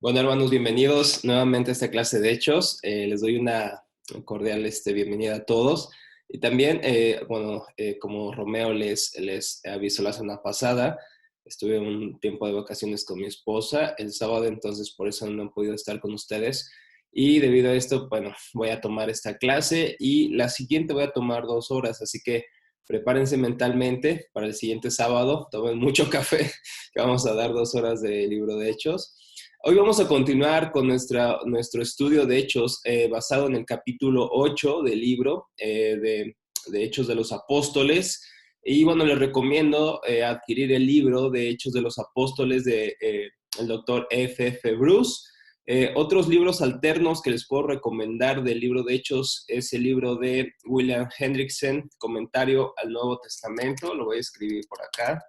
Bueno, hermanos, bienvenidos nuevamente a esta clase de Hechos. Les doy una cordial bienvenida a todos. Y también, como Romeo les avisó la semana pasada, estuve un tiempo de vacaciones con mi esposa el sábado, entonces por eso no he podido estar con ustedes. Y debido a esto, bueno, voy a tomar esta clase y la siguiente voy a tomar 2 horas, así que prepárense mentalmente para el siguiente sábado. Tomen mucho café, que vamos a dar 2 horas del libro de Hechos. Hoy vamos a continuar con nuestro estudio de Hechos basado en el capítulo 8 del libro de Hechos de los Apóstoles. Y bueno, les recomiendo adquirir el libro de Hechos de los Apóstoles de el doctor F. Bruce. Otros libros alternos que les puedo recomendar del libro de Hechos es el libro de William Hendrickson, Comentario al Nuevo Testamento. Lo voy a escribir por acá.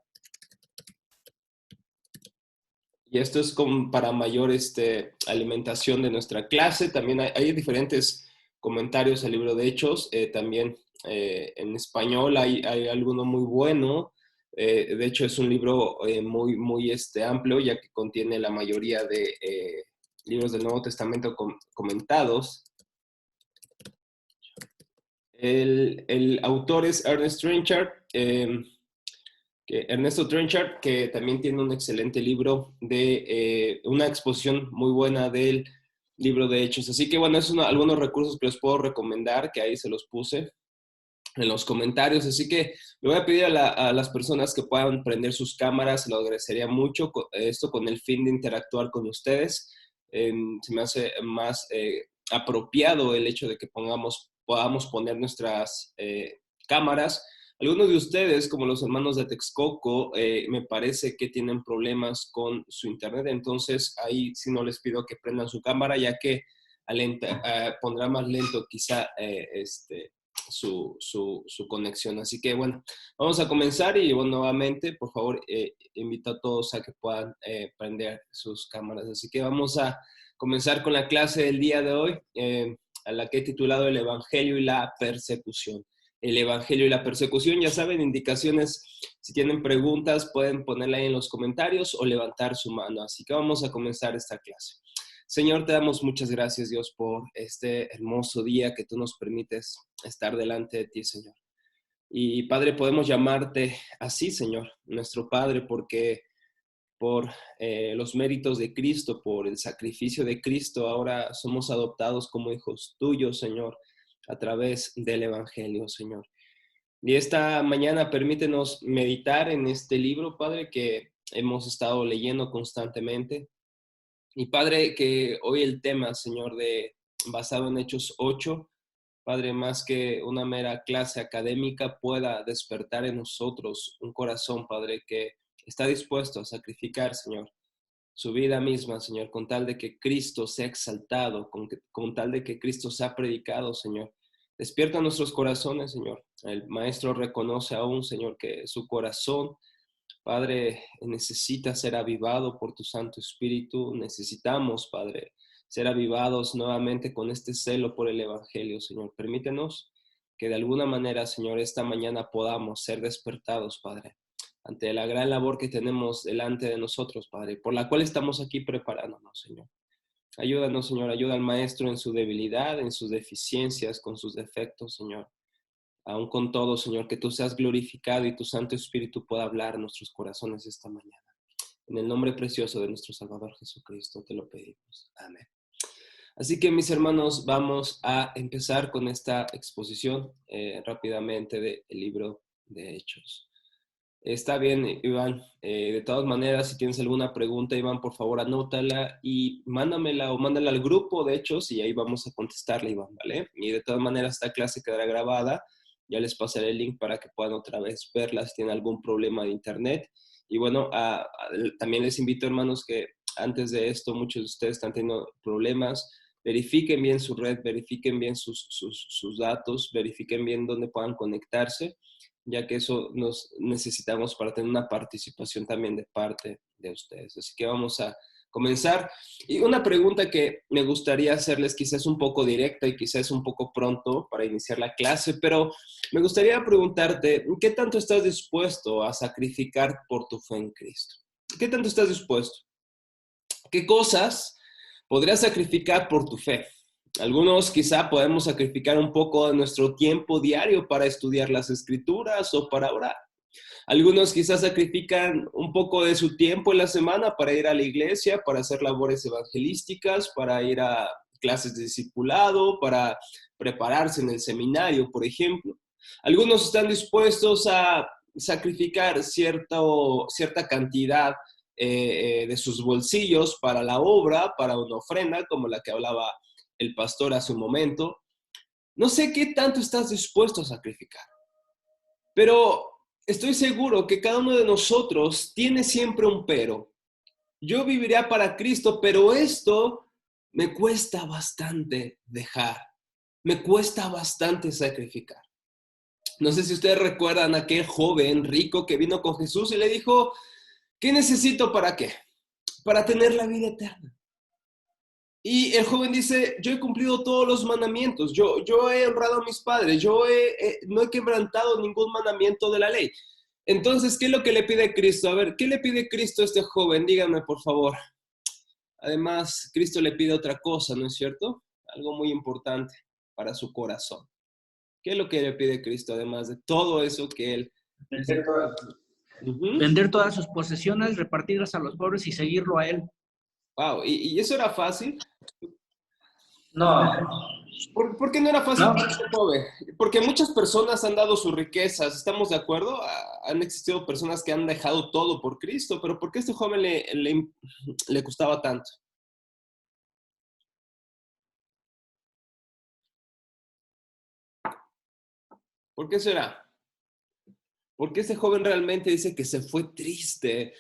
Y esto es como para mayor alimentación de nuestra clase. También hay diferentes comentarios al libro de Hechos. También en español hay alguno muy bueno. De hecho, es un libro muy amplio, ya que contiene la mayoría de libros del Nuevo Testamento comentados. El autor es Ernest Trenchard. Ernesto Trenchard, que también tiene un excelente libro de una exposición muy buena del libro de Hechos. Así que bueno, algunos recursos que les puedo recomendar, que ahí se los puse en los comentarios. Así que le voy a pedir a las personas que puedan prender sus cámaras, se lo agradecería mucho, esto con el fin de interactuar con ustedes. Se me hace más apropiado el hecho de que podamos poner nuestras cámaras. Algunos de ustedes, como los hermanos de Texcoco, me parece que tienen problemas con su internet, entonces ahí sí no les pido que prendan su cámara, ya que pondrá más lento quizá su conexión. Así que bueno, vamos a comenzar y bueno, nuevamente, por favor, invito a todos a que puedan prender sus cámaras. Así que vamos a comenzar con la clase del día de hoy, a la que he titulado El Evangelio y la Persecución. El Evangelio y la Persecución, ya saben, indicaciones, si tienen preguntas pueden ponerla ahí en los comentarios o levantar su mano. Así que vamos a comenzar esta clase. Señor, te damos muchas gracias, Dios, por este hermoso día que tú nos permites estar delante de ti, Señor. Y Padre, podemos llamarte así, Señor, nuestro Padre, porque por los méritos de Cristo, por el sacrificio de Cristo, ahora somos adoptados como hijos tuyos, Señor, a través del Evangelio, Señor. Y esta mañana permítenos meditar en este libro, Padre, que hemos estado leyendo constantemente. Y Padre, que hoy el tema, Señor, basado en Hechos 8, Padre, más que una mera clase académica, pueda despertar en nosotros un corazón, Padre, que está dispuesto a sacrificar, Señor, su vida misma, Señor, con tal de que Cristo sea exaltado, con tal de que Cristo sea predicado, Señor. Despierta nuestros corazones, Señor. El Maestro reconoce aún, Señor, que su corazón, Padre, necesita ser avivado por tu Santo Espíritu. Necesitamos, Padre, ser avivados nuevamente con este celo por el Evangelio, Señor. Permítenos que de alguna manera, Señor, esta mañana podamos ser despertados, Padre, ante la gran labor que tenemos delante de nosotros, Padre, por la cual estamos aquí preparándonos, Señor. Ayúdanos, Señor, ayuda al Maestro en su debilidad, en sus deficiencias, con sus defectos, Señor. Aún con todo, Señor, que tú seas glorificado y tu Santo Espíritu pueda hablar en nuestros corazones esta mañana. En el nombre precioso de nuestro Salvador Jesucristo te lo pedimos. Amén. Así que, mis hermanos, vamos a empezar con esta exposición rápidamente del libro de Hechos. Está bien, Iván. De todas maneras, si tienes alguna pregunta, Iván, por favor, anótala y mándamela o mándala al grupo de Hechos y ahí vamos a contestarla, Iván, ¿vale? Y de todas maneras, esta clase quedará grabada. Ya les pasaré el link para que puedan otra vez verla si tienen algún problema de internet. Y bueno, también les invito, hermanos, que antes de esto, muchos de ustedes están teniendo problemas. Verifiquen bien su red, verifiquen bien sus datos, verifiquen bien dónde puedan conectarse, ya que eso nos necesitamos para tener una participación también de parte de ustedes. Así que vamos a comenzar. Y una pregunta que me gustaría hacerles, quizás un poco directa y quizás un poco pronto para iniciar la clase, pero me gustaría preguntarte, ¿qué tanto estás dispuesto a sacrificar por tu fe en Cristo? ¿Qué tanto estás dispuesto? ¿Qué cosas Podrías sacrificar por tu fe. Algunos quizá podemos sacrificar un poco de nuestro tiempo diario para estudiar las escrituras o para orar. Algunos quizás sacrifican un poco de su tiempo en la semana para ir a la iglesia, para hacer labores evangelísticas, para ir a clases de discipulado, para prepararse en el seminario, por ejemplo. Algunos están dispuestos a sacrificar cierta cantidad de sus bolsillos para la obra, para una ofrenda, como la que hablaba el pastor hace un momento. No sé qué tanto estás dispuesto a sacrificar, pero estoy seguro que cada uno de nosotros tiene siempre un pero. Yo viviría para Cristo, pero esto me cuesta bastante dejar, me cuesta bastante sacrificar. No sé si ustedes recuerdan a aquel joven rico que vino con Jesús y le dijo, ¿qué necesito para qué? Para tener la vida eterna. Y el joven dice, yo he cumplido todos los mandamientos, yo he honrado a mis padres, no he quebrantado ningún mandamiento de la ley. Entonces, ¿qué es lo que le pide Cristo? A ver, ¿qué le pide Cristo a este joven? Díganme, por favor. Además, Cristo le pide otra cosa, ¿no es cierto? Algo muy importante para su corazón. ¿Qué es lo que le pide Cristo, además de todo eso que él dice? Vender todas sus posesiones, repartirlas a los pobres y seguirlo a él. Wow, ¿y eso era fácil? No. ¿Por qué no era fácil No. para este joven? Porque muchas personas han dado sus riquezas, ¿estamos de acuerdo? Han existido personas que han dejado todo por Cristo, pero ¿por qué a este joven le costaba tanto? ¿Por qué será? Porque este joven realmente dice que se fue triste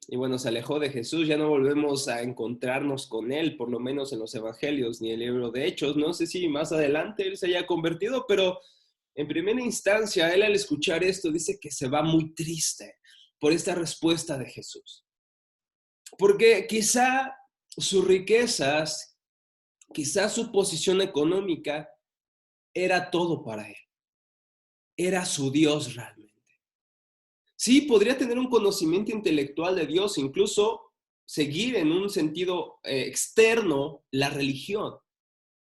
y bueno, se alejó de Jesús, ya no volvemos a encontrarnos con él, por lo menos en los evangelios ni en el libro de Hechos. No sé si más adelante él se haya convertido, pero en primera instancia, él al escuchar esto dice que se va muy triste por esta respuesta de Jesús. Porque quizá sus riquezas, quizá su posición económica era todo para él. Era su Dios realmente. Sí, podría tener un conocimiento intelectual de Dios, incluso seguir en un sentido externo la religión,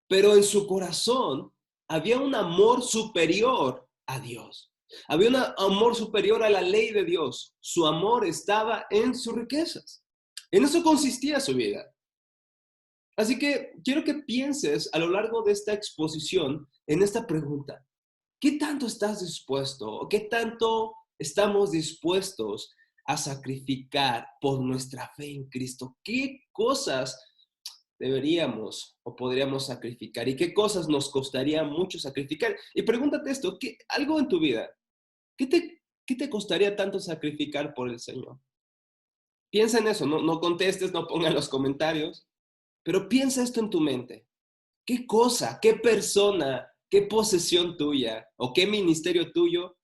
pero en su corazón había un amor superior a Dios. Había un amor superior a la ley de Dios. Su amor estaba en sus riquezas. En eso consistía su vida. Así que quiero que pienses a lo largo de esta exposición en esta pregunta. ¿Qué tanto estás dispuesto o qué tanto estamos dispuestos a sacrificar por nuestra fe en Cristo? ¿Qué cosas deberíamos o podríamos sacrificar y qué cosas nos costaría mucho sacrificar? Y pregúntate esto, algo en tu vida, ¿qué te costaría tanto sacrificar por el Señor? Piensa en eso, no contestes, no pongas los comentarios, pero piensa esto en tu mente. ¿Qué cosa, qué persona, qué posesión tuya o qué ministerio tuyo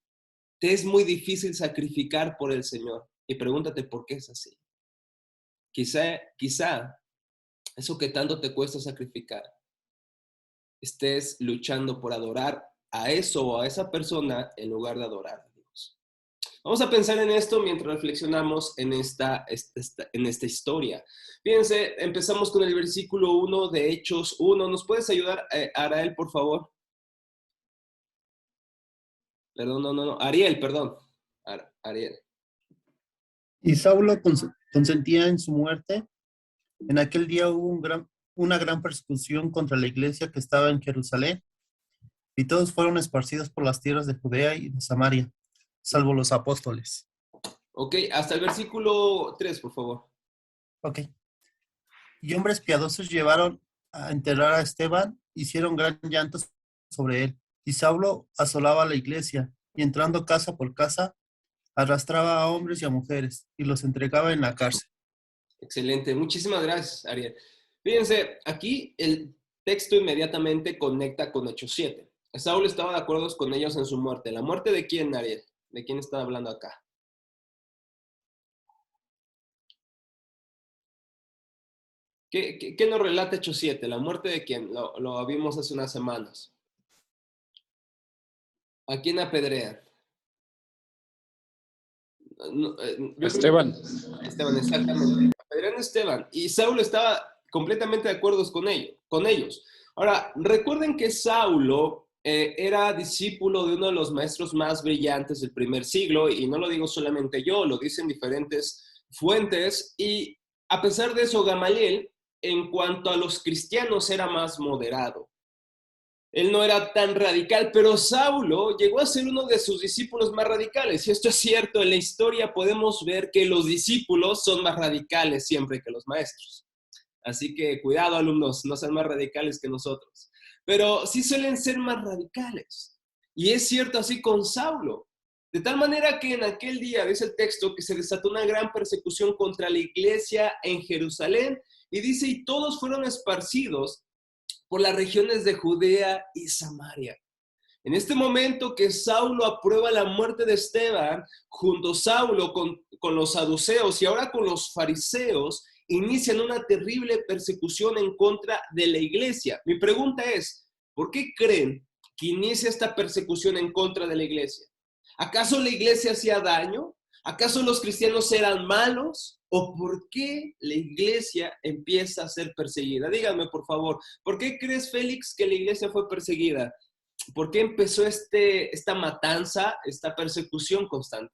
te es muy difícil sacrificar por el Señor? Y pregúntate por qué es así. Quizá eso que tanto te cuesta sacrificar, estés luchando por adorar a eso o a esa persona en lugar de adorar a Dios. Vamos a pensar en esto mientras reflexionamos en esta historia. Fíjense, empezamos con el versículo 1 de Hechos 1. ¿Nos puedes ayudar, Arael, por favor? Perdón, no. Ariel, perdón. Ariel. Y Saulo consentía en su muerte. En aquel día hubo una gran persecución contra la iglesia que estaba en Jerusalén, y todos fueron esparcidos por las tierras de Judea y de Samaria, salvo los apóstoles. Ok, hasta el versículo 3, por favor. Ok. Y hombres piadosos llevaron a enterrar a Esteban, hicieron gran llanto sobre él. Y Saulo asolaba la iglesia, y entrando casa por casa, arrastraba a hombres y a mujeres, y los entregaba en la cárcel. Excelente, muchísimas gracias, Ariel. Fíjense, aquí el texto inmediatamente conecta con Hechos 7. Saulo estaba de acuerdo con ellos en su muerte. ¿La muerte de quién, Ariel? ¿De quién está hablando acá? ¿Qué nos relata Hechos 7? ¿La muerte de quién? Lo vimos hace unas semanas. ¿A quién apedrean? Esteban. Esteban, exactamente. Apedrean a Esteban. Y Saulo estaba completamente de acuerdo con ellos. Ahora, recuerden que Saulo era discípulo de uno de los maestros más brillantes del primer siglo, y no lo digo solamente yo, lo dicen diferentes fuentes, y a pesar de eso, Gamaliel, en cuanto a los cristianos, era más moderado. Él no era tan radical, pero Saulo llegó a ser uno de sus discípulos más radicales. Y esto es cierto, en la historia podemos ver que los discípulos son más radicales siempre que los maestros. Así que cuidado, alumnos, no sean más radicales que nosotros. Pero sí suelen ser más radicales. Y es cierto así con Saulo. De tal manera que en aquel día, dice el texto, que se desató una gran persecución contra la iglesia en Jerusalén. Y dice, y todos fueron esparcidos por las regiones de Judea y Samaria. En este momento que Saulo aprueba la muerte de Esteban, junto a Saulo con los saduceos y ahora con los fariseos, inician una terrible persecución en contra de la iglesia. Mi pregunta es, ¿por qué creen que inicia esta persecución en contra de la iglesia? ¿Acaso la iglesia hacía daño? ¿Acaso los cristianos eran malos? ¿O por qué la iglesia empieza a ser perseguida? Díganme, por favor, ¿por qué crees, Félix, que la iglesia fue perseguida? ¿Por qué empezó esta matanza, esta persecución constante?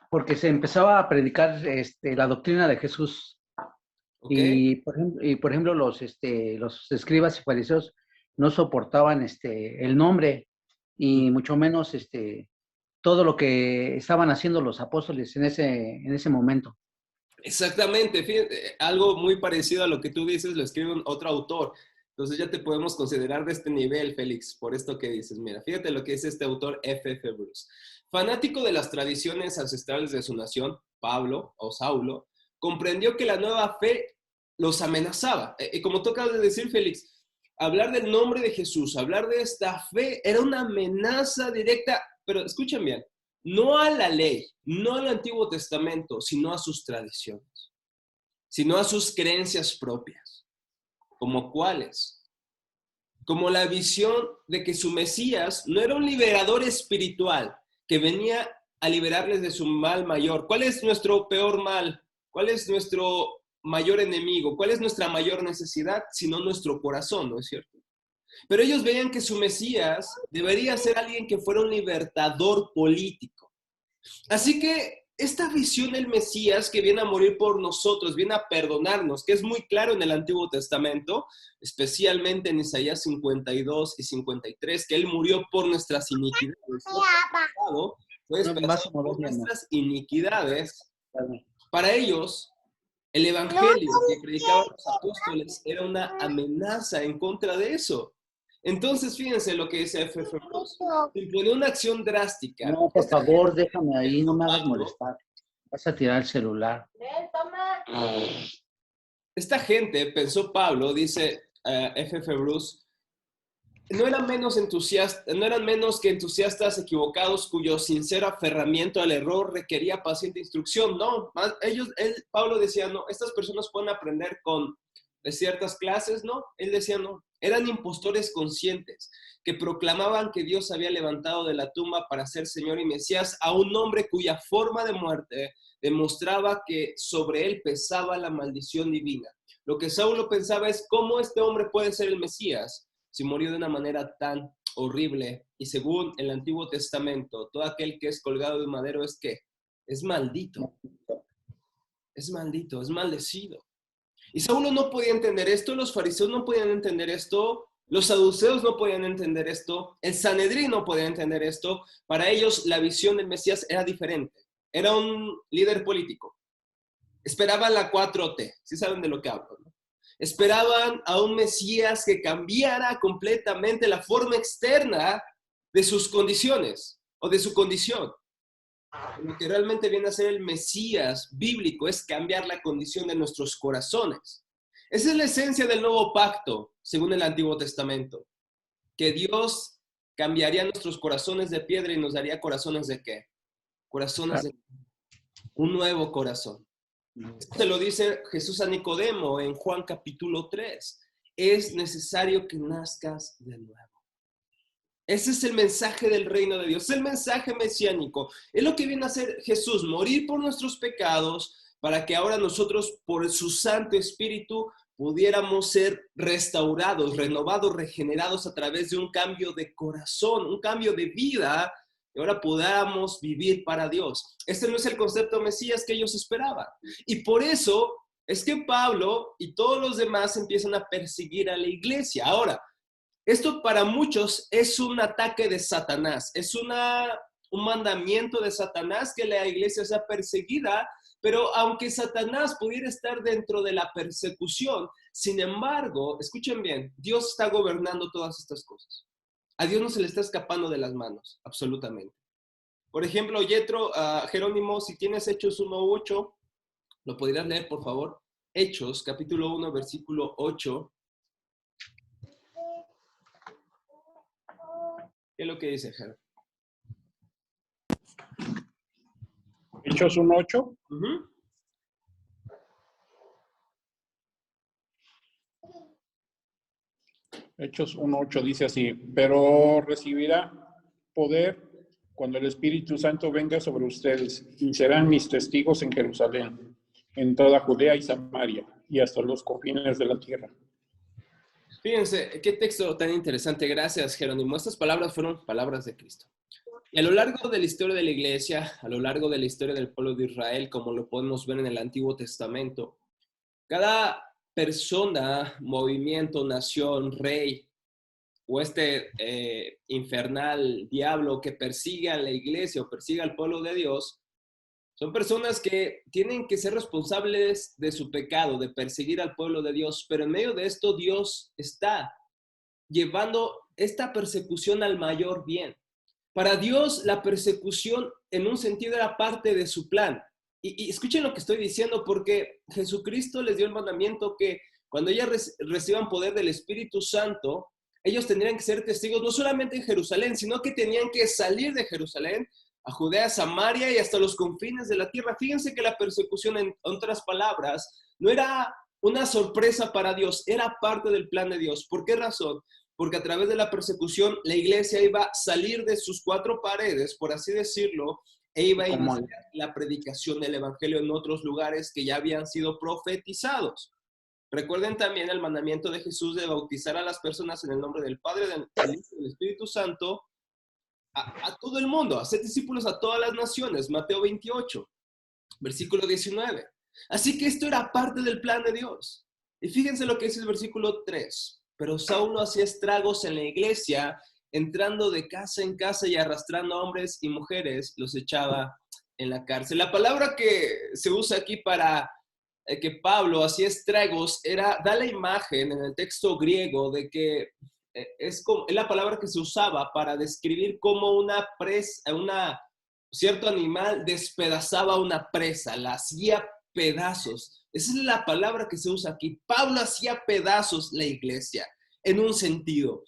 Porque se empezaba a predicar la doctrina de Jesús. Okay. Y por ejemplo, los escribas y fariseos no soportaban el nombre y mucho menos todo lo que estaban haciendo los apóstoles en ese momento. Exactamente, fíjate, algo muy parecido a lo que tú dices lo escribe otro autor. Entonces ya te podemos considerar de este nivel, Félix, por esto que dices. Mira, fíjate lo que dice este autor F.F. Bruce. Fanático de las tradiciones ancestrales de su nación, Pablo o Saulo, comprendió que la nueva fe los amenazaba. Y como tú acabas de decir, Félix, hablar del nombre de Jesús, hablar de esta fe, era una amenaza directa, pero escuchen bien, no a la ley, no al Antiguo Testamento, sino a sus tradiciones, sino a sus creencias propias. ¿Como cuáles? Como la visión de que su Mesías no era un liberador espiritual que venía a liberarles de su mal mayor. ¿Cuál es nuestro peor mal? ¿Cuál es nuestro mayor enemigo? ¿Cuál es nuestra mayor necesidad? Sino nuestro corazón, ¿no es cierto? Pero ellos veían que su Mesías debería ser alguien que fuera un libertador político. Así que esta visión del Mesías que viene a morir por nosotros, viene a perdonarnos, que es muy claro en el Antiguo Testamento, especialmente en Isaías 52 y 53, que Él murió por nuestras iniquidades. Por nuestras iniquidades. Para ellos, el evangelio que predicaban los apóstoles era una amenaza en contra de eso. Entonces, fíjense lo que dice F.F. Bruce. Impone una acción drástica. No, por favor, déjame ahí, no me hagas molestar. Vas a tirar el celular. Esta gente, pensó Pablo, dice F.F. Bruce, no eran menos que entusiastas equivocados cuyo sincero aferramiento al error requería paciente instrucción. No, Pablo decía, no, estas personas pueden aprender de ciertas clases, ¿no? Él decía, no, eran impostores conscientes que proclamaban que Dios había levantado de la tumba para ser Señor y Mesías a un hombre cuya forma de muerte demostraba que sobre él pesaba la maldición divina. Lo que Saulo pensaba es, ¿cómo este hombre puede ser el Mesías si murió de una manera tan horrible? Y según el Antiguo Testamento, todo aquel que es colgado de un madero es ¿qué? Es maldito. Es maldito, es maldecido. Y Saulo no podía entender esto, los fariseos no podían entender esto, los saduceos no podían entender esto, el Sanedrín no podía entender esto. Para ellos la visión del Mesías era diferente. Era un líder político. Esperaban la 4T, ¿sí saben de lo que hablo, ¿no? Esperaban a un Mesías que cambiara completamente la forma externa de sus condiciones o de su condición. Lo que realmente viene a ser el Mesías bíblico es cambiar la condición de nuestros corazones. Esa es la esencia del nuevo pacto, según el Antiguo Testamento. Que Dios cambiaría nuestros corazones de piedra y nos daría corazones ¿de qué? Corazones de un nuevo corazón. Esto se lo dice Jesús a Nicodemo en Juan capítulo 3. Es necesario que nazcas de nuevo. Ese es el mensaje del reino de Dios, es el mensaje mesiánico. Es lo que viene a hacer Jesús, morir por nuestros pecados, para que ahora nosotros, por su Santo Espíritu, pudiéramos ser restaurados, renovados, regenerados a través de un cambio de corazón, un cambio de vida, y ahora podamos vivir para Dios. Este no es el concepto Mesías que ellos esperaban. Y por eso es que Pablo y todos los demás empiezan a perseguir a la iglesia. Ahora, esto para muchos es un ataque de Satanás, es un mandamiento de Satanás que la iglesia sea perseguida, pero aunque Satanás pudiera estar dentro de la persecución, sin embargo, escuchen bien, Dios está gobernando todas estas cosas. A Dios no se le está escapando de las manos, absolutamente. Por ejemplo, Jerónimo, si tienes Hechos 1:8, ¿lo podrías leer, por favor? Hechos, capítulo 1, versículo 8. ¿Qué es lo que dice, Jerónimo? Hechos 1:8. Uh-huh. Hechos 1:8 dice así: pero recibirá poder cuando el Espíritu Santo venga sobre ustedes, y serán mis testigos en Jerusalén, en toda Judea y Samaria, y hasta los confines de la tierra. Fíjense, qué texto tan interesante. Gracias, Jerónimo. Estas palabras fueron palabras de Cristo. Y a lo largo de la historia de la iglesia, a lo largo de la historia del pueblo de Israel, como lo podemos ver en el Antiguo Testamento, cada persona, movimiento, nación, rey, o infernal diablo que persigue a la iglesia o persigue al pueblo de Dios, son personas que tienen que ser responsables de su pecado, de perseguir al pueblo de Dios, pero en medio de esto Dios está llevando esta persecución al mayor bien. Para Dios la persecución en un sentido era parte de su plan. Y escuchen lo que estoy diciendo, porque Jesucristo les dio el mandamiento que cuando ellas reciban poder del Espíritu Santo, ellos tendrían que ser testigos no solamente en Jerusalén, sino que tenían que salir de Jerusalén a Judea, Samaria y hasta los confines de la tierra. Fíjense que la persecución, en otras palabras, no era una sorpresa para Dios, era parte del plan de Dios. ¿Por qué razón? Porque a través de la persecución la iglesia iba a salir de sus cuatro paredes, por así decirlo, e iba a iniciar la predicación del evangelio en otros lugares que ya habían sido profetizados. Recuerden también el mandamiento de Jesús de bautizar a las personas en el nombre del Padre, del Hijo y del Espíritu Santo, a todo el mundo, a hacer discípulos a todas las naciones, Mateo 28, versículo 19. Así que esto era parte del plan de Dios. Y fíjense lo que dice el versículo 3. Pero Saulo hacía estragos en la iglesia, entrando de casa en casa y arrastrando a hombres y mujeres, los echaba en la cárcel. La palabra que se usa aquí para que Pablo hacía estragos da la imagen en el texto griego de que es la palabra que se usaba para describir cómo cierto animal despedazaba una presa, la hacía pedazos. Esa es la palabra que se usa aquí. Pablo hacía pedazos la iglesia. En un sentido,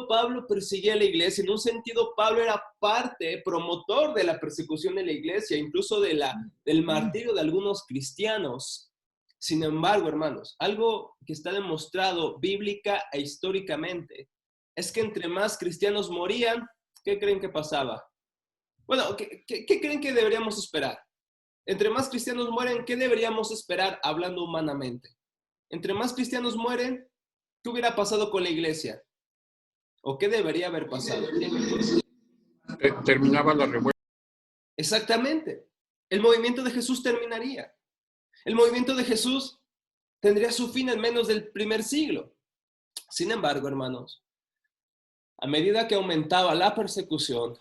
Pablo perseguía a la iglesia. En un sentido, Pablo era parte, promotor de la persecución de la iglesia, incluso del martirio de algunos cristianos. Sin embargo, hermanos, algo que está demostrado bíblica e históricamente es que entre más cristianos morían, ¿qué creen que pasaba? Bueno, ¿qué creen que deberíamos esperar? Entre más cristianos mueren, ¿qué deberíamos esperar hablando humanamente? Entre más cristianos mueren, ¿qué hubiera pasado con la iglesia? ¿O qué debería haber pasado? Terminaba la revuelta. Exactamente. El movimiento de Jesús terminaría. El movimiento de Jesús tendría su fin en menos del primer siglo. Sin embargo, hermanos, a medida que aumentaba la persecución,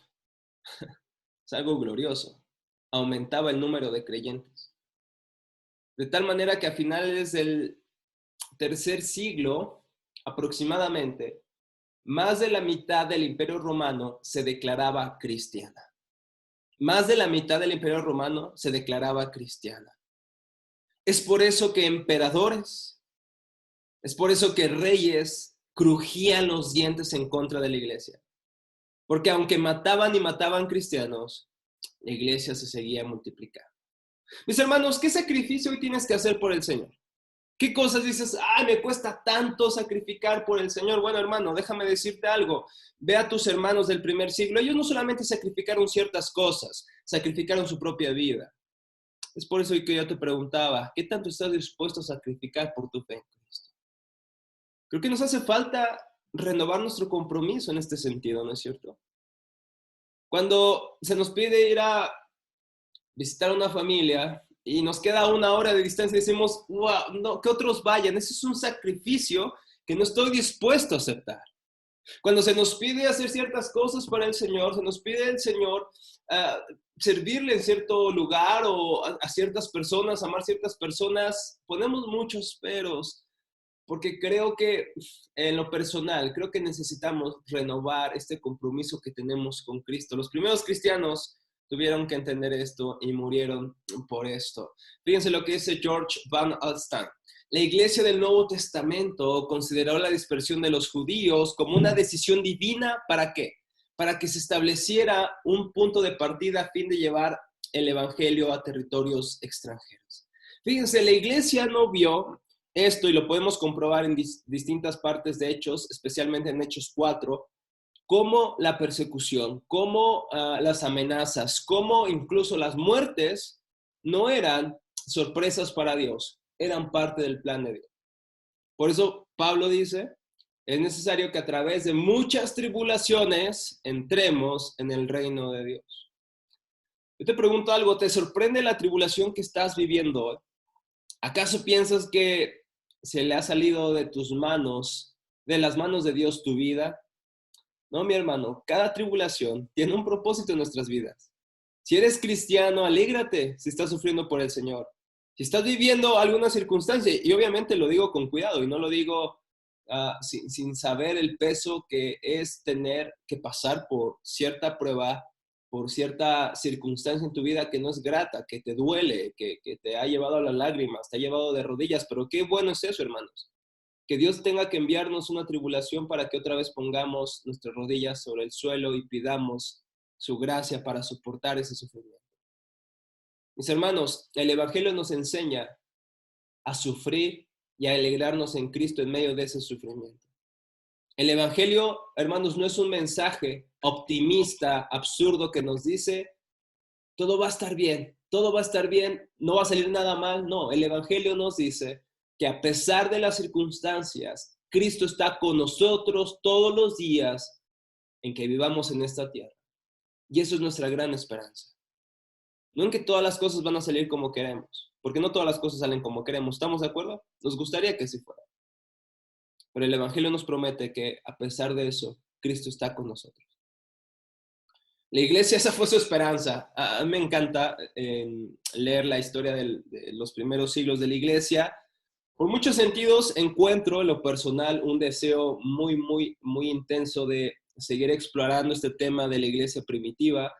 es algo glorioso, aumentaba el número de creyentes. De tal manera que a finales del tercer siglo, aproximadamente, más de la mitad del Imperio Romano se declaraba cristiana. Más de la mitad del Imperio Romano se declaraba cristiana. Es por eso que emperadores, es por eso que reyes crujían los dientes en contra de la iglesia. Porque aunque mataban y mataban cristianos, la iglesia se seguía multiplicando. Mis hermanos, ¿qué sacrificio hoy tienes que hacer por el Señor? ¿Qué cosas dices? Me cuesta tanto sacrificar por el Señor. Bueno, hermano, déjame decirte algo. Ve a tus hermanos del primer siglo. Ellos no solamente sacrificaron ciertas cosas, sacrificaron su propia vida. Es por eso que yo te preguntaba, ¿qué tanto estás dispuesto a sacrificar por tu fe en Cristo? Creo que nos hace falta renovar nuestro compromiso en este sentido, ¿no es cierto? Cuando se nos pide ir a visitar a una familia y nos queda 1 hora de distancia y decimos, wow, no, que otros vayan. Ese es un sacrificio que no estoy dispuesto a aceptar. Cuando se nos pide hacer ciertas cosas para el Señor, se nos pide el Señor servirle en cierto lugar o a ciertas personas, amar ciertas personas, ponemos muchos peros, porque creo que en lo personal, creo que necesitamos renovar este compromiso que tenemos con Cristo. Los primeros cristianos tuvieron que entender esto y murieron por esto. Fíjense lo que dice George Van Alstam. La Iglesia del Nuevo Testamento consideró la dispersión de los judíos como una decisión divina. ¿Para qué? Para que se estableciera un punto de partida a fin de llevar el Evangelio a territorios extranjeros. Fíjense, la Iglesia no vio esto, y lo podemos comprobar en distintas partes de Hechos, especialmente en Hechos 4, como la persecución, como las amenazas, como incluso las muertes no eran sorpresas para Dios, eran parte del plan de Dios. Por eso Pablo dice, es necesario que a través de muchas tribulaciones entremos en el reino de Dios. Yo te pregunto algo, ¿te sorprende la tribulación que estás viviendo hoy? ¿Acaso piensas que se le ha salido de tus manos, de las manos de Dios tu vida? No, mi hermano, cada tribulación tiene un propósito en nuestras vidas. Si eres cristiano, alégrate si estás sufriendo por el Señor. Si estás viviendo alguna circunstancia, y obviamente lo digo con cuidado, y no lo digo sin saber el peso que es tener que pasar por cierta prueba, por cierta circunstancia en tu vida que no es grata, que te duele, que te ha llevado a las lágrimas, te ha llevado de rodillas, pero qué bueno es eso, hermanos. Que Dios tenga que enviarnos una tribulación para que otra vez pongamos nuestras rodillas sobre el suelo y pidamos su gracia para soportar ese sufrimiento. Mis hermanos, el Evangelio nos enseña a sufrir y a alegrarnos en Cristo en medio de ese sufrimiento. El Evangelio, hermanos, no es un mensaje optimista, absurdo, que nos dice, todo va a estar bien, todo va a estar bien, no va a salir nada mal. No, el Evangelio nos dice que a pesar de las circunstancias, Cristo está con nosotros todos los días en que vivamos en esta tierra. Y eso es nuestra gran esperanza. No en que todas las cosas van a salir como queremos, porque no todas las cosas salen como queremos. ¿Estamos de acuerdo? Nos gustaría que así fuera. Pero el Evangelio nos promete que a pesar de eso, Cristo está con nosotros. La iglesia, esa fue su esperanza. A mí me encanta leer la historia de los primeros siglos de la iglesia. Por muchos sentidos encuentro en lo personal un deseo muy, muy, muy intenso de seguir explorando este tema de la iglesia primitiva.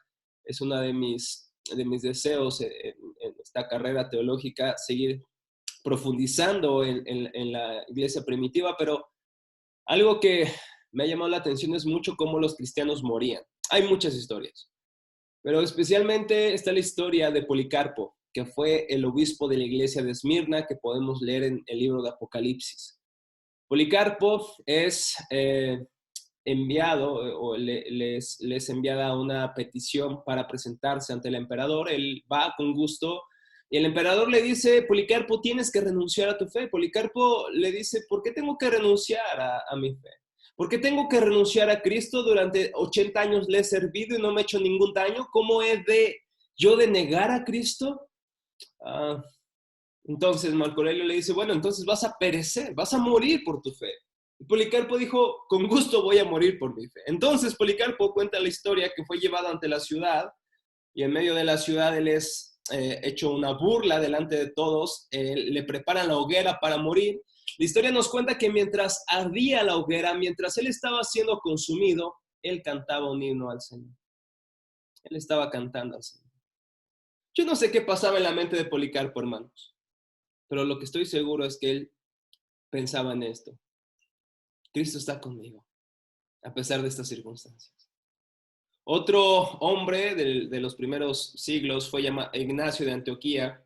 Es uno de mis deseos en esta carrera teológica, seguir profundizando en la iglesia primitiva, pero algo que me ha llamado la atención es mucho cómo los cristianos morían. Hay muchas historias, pero especialmente está la historia de Policarpo, que fue el obispo de la iglesia de Esmirna, que podemos leer en el libro de Apocalipsis. Policarpo es enviado, o les enviada una petición para presentarse ante el emperador. Él va con gusto, y el emperador le dice, Policarpo, tienes que renunciar a tu fe. Policarpo le dice, ¿por qué tengo que renunciar a mi fe? ¿Por qué tengo que renunciar a Cristo? Durante 80 años le he servido y no me he hecho ningún daño. ¿Cómo he yo de negar a Cristo? Entonces Marco Aurelio le dice, bueno, entonces vas a perecer, vas a morir por tu fe. Y Policarpo dijo, con gusto voy a morir por mi fe. Entonces Policarpo cuenta la historia que fue llevado ante la ciudad, y en medio de la ciudad él es hecho una burla delante de todos, le preparan la hoguera para morir. La historia nos cuenta que mientras ardía la hoguera, mientras él estaba siendo consumido, él cantaba un himno al Señor. Él estaba cantando al Señor. Yo no sé qué pasaba en la mente de Policarpo, hermanos, pero lo que estoy seguro es que él pensaba en esto. Cristo está conmigo, a pesar de estas circunstancias. Otro hombre de los primeros siglos fue llamado Ignacio de Antioquía.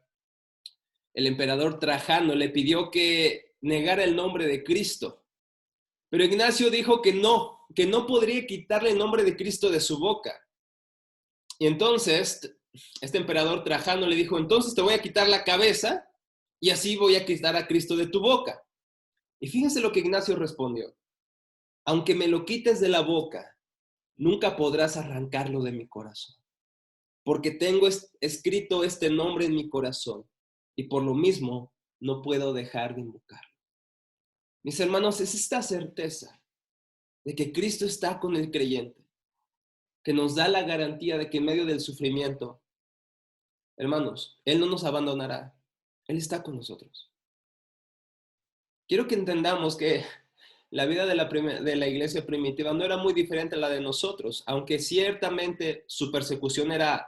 El emperador Trajano le pidió que negara el nombre de Cristo, pero Ignacio dijo que no podría quitarle el nombre de Cristo de su boca. Y entonces este emperador Trajano le dijo, entonces te voy a quitar la cabeza y así voy a quitar a Cristo de tu boca. Y fíjense lo que Ignacio respondió. Aunque me lo quites de la boca, nunca podrás arrancarlo de mi corazón, porque tengo escrito este nombre en mi corazón y por lo mismo no puedo dejar de invocarlo. Mis hermanos, es esta certeza de que Cristo está con el creyente, que nos da la garantía de que en medio del sufrimiento, hermanos, Él no nos abandonará, Él está con nosotros. Quiero que entendamos que la vida de la iglesia primitiva no era muy diferente a la de nosotros, aunque ciertamente su persecución era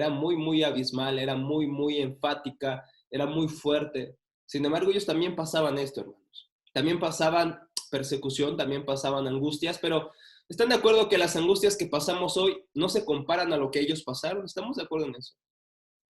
muy, muy abismal, era muy, muy enfática, era muy fuerte. Sin embargo, ellos también pasaban esto, hermanos. También pasaban persecución, también pasaban angustias, pero ¿están de acuerdo que las angustias que pasamos hoy no se comparan a lo que ellos pasaron? ¿Estamos de acuerdo en eso?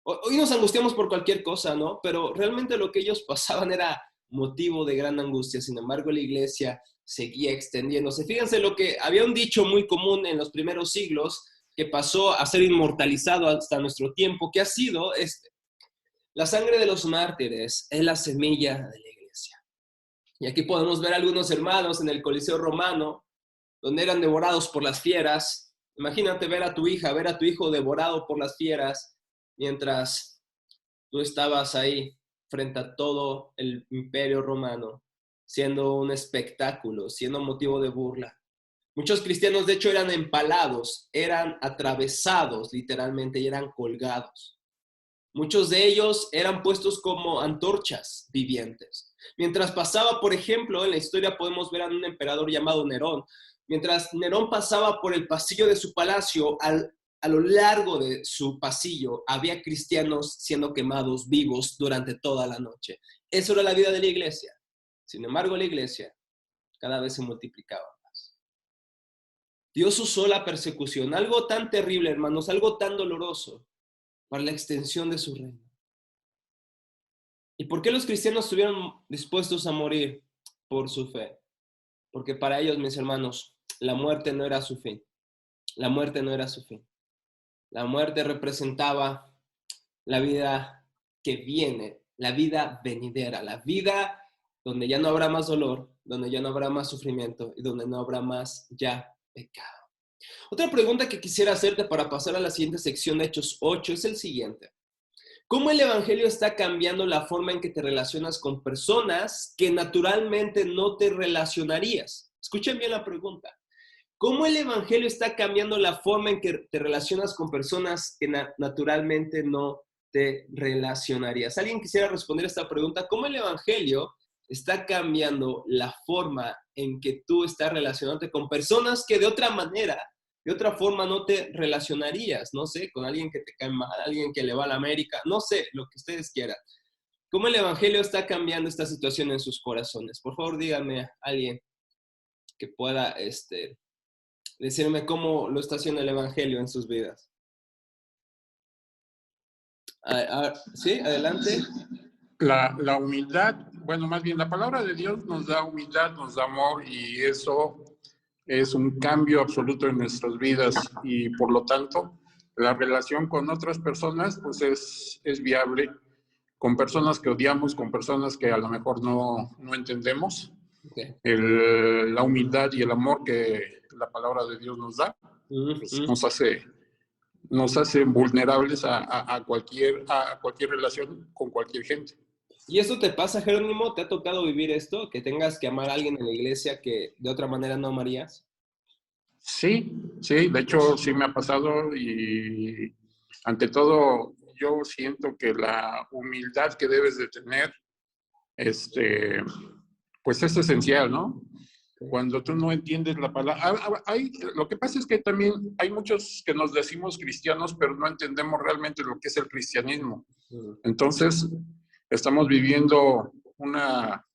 Hoy nos angustiamos por cualquier cosa, ¿no? Pero realmente lo que ellos pasaban era motivo de gran angustia. Sin embargo, la iglesia seguía extendiéndose. Fíjense lo que había un dicho muy común en los primeros siglos que pasó a ser inmortalizado hasta nuestro tiempo, que ha sido este: la sangre de los mártires es la semilla de la iglesia. Y aquí podemos ver a algunos hermanos en el Coliseo Romano, donde eran devorados por las fieras. Imagínate ver a tu hija, ver a tu hijo devorado por las fieras, mientras tú estabas ahí frente a todo el imperio romano, siendo un espectáculo, siendo motivo de burla. Muchos cristianos, de hecho, eran empalados, eran atravesados literalmente y eran colgados. Muchos de ellos eran puestos como antorchas vivientes. Mientras pasaba, por ejemplo, en la historia podemos ver a un emperador llamado Nerón. Mientras Nerón pasaba por el pasillo de su palacio, a lo largo de su pasillo había cristianos siendo quemados vivos durante toda la noche. Eso era la vida de la iglesia. Sin embargo, la iglesia cada vez se multiplicaba más. Dios usó la persecución, algo tan terrible, hermanos, algo tan doloroso, para la extensión de su reino. ¿Y por qué los cristianos estuvieron dispuestos a morir? Por su fe. Porque para ellos, mis hermanos, la muerte no era su fin. La muerte no era su fin. La muerte representaba la vida que viene, la vida venidera, la vida donde ya no habrá más dolor, donde ya no habrá más sufrimiento y donde no habrá más ya pecado. Otra pregunta que quisiera hacerte para pasar a la siguiente sección de Hechos 8 es el siguiente. ¿Cómo el evangelio está cambiando la forma en que te relacionas con personas que naturalmente no te relacionarías? Escuchen bien la pregunta. ¿Cómo el evangelio está cambiando la forma en que te relacionas con personas que naturalmente no te relacionarías? ¿Alguien quisiera responder esta pregunta? ¿Cómo el evangelio está cambiando la forma en que tú estás relacionándote con personas que de otra forma no te relacionarías? No sé, con alguien que te cae mal, alguien que le va a la América, no sé, lo que ustedes quieran. ¿Cómo el evangelio está cambiando esta situación en sus corazones? Por favor, díganme a alguien que pueda decirme cómo lo está haciendo el evangelio en sus vidas. Sí, adelante. La humildad, bueno, más bien la palabra de Dios nos da humildad, nos da amor, y eso es un cambio absoluto en nuestras vidas, y por lo tanto la relación con otras personas pues es viable, con personas que odiamos, con personas que a lo mejor no entendemos. Okay. La humildad y el amor que la palabra de Dios nos da pues nos hace vulnerables a cualquier relación con cualquier gente. ¿Y esto te pasa, Jerónimo? ¿Te ha tocado vivir esto? ¿Que tengas que amar a alguien en la iglesia que de otra manera no amarías? Sí, de hecho sí me ha pasado, y ante todo yo siento que la humildad que debes de tener, pues es esencial, ¿no? Cuando tú no entiendes la palabra. Lo que pasa es que también hay muchos que nos decimos cristianos, pero no entendemos realmente lo que es el cristianismo. Entonces, estamos viviendo una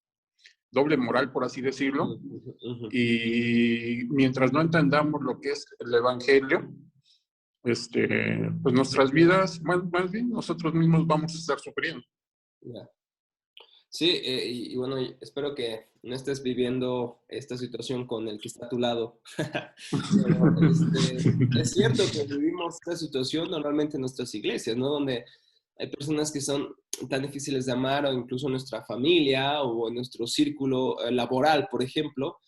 doble moral, por así decirlo, y mientras no entendamos lo que es el evangelio, pues nuestras vidas, más bien nosotros mismos vamos a estar sufriendo. Yeah. Sí, y bueno, espero que no estés viviendo esta situación con el que está a tu lado. Pero es cierto que vivimos esta situación normalmente en nuestras iglesias, ¿no? Donde hay personas que son tan difíciles de amar, o incluso en nuestra familia o en nuestro círculo laboral, por ejemplo.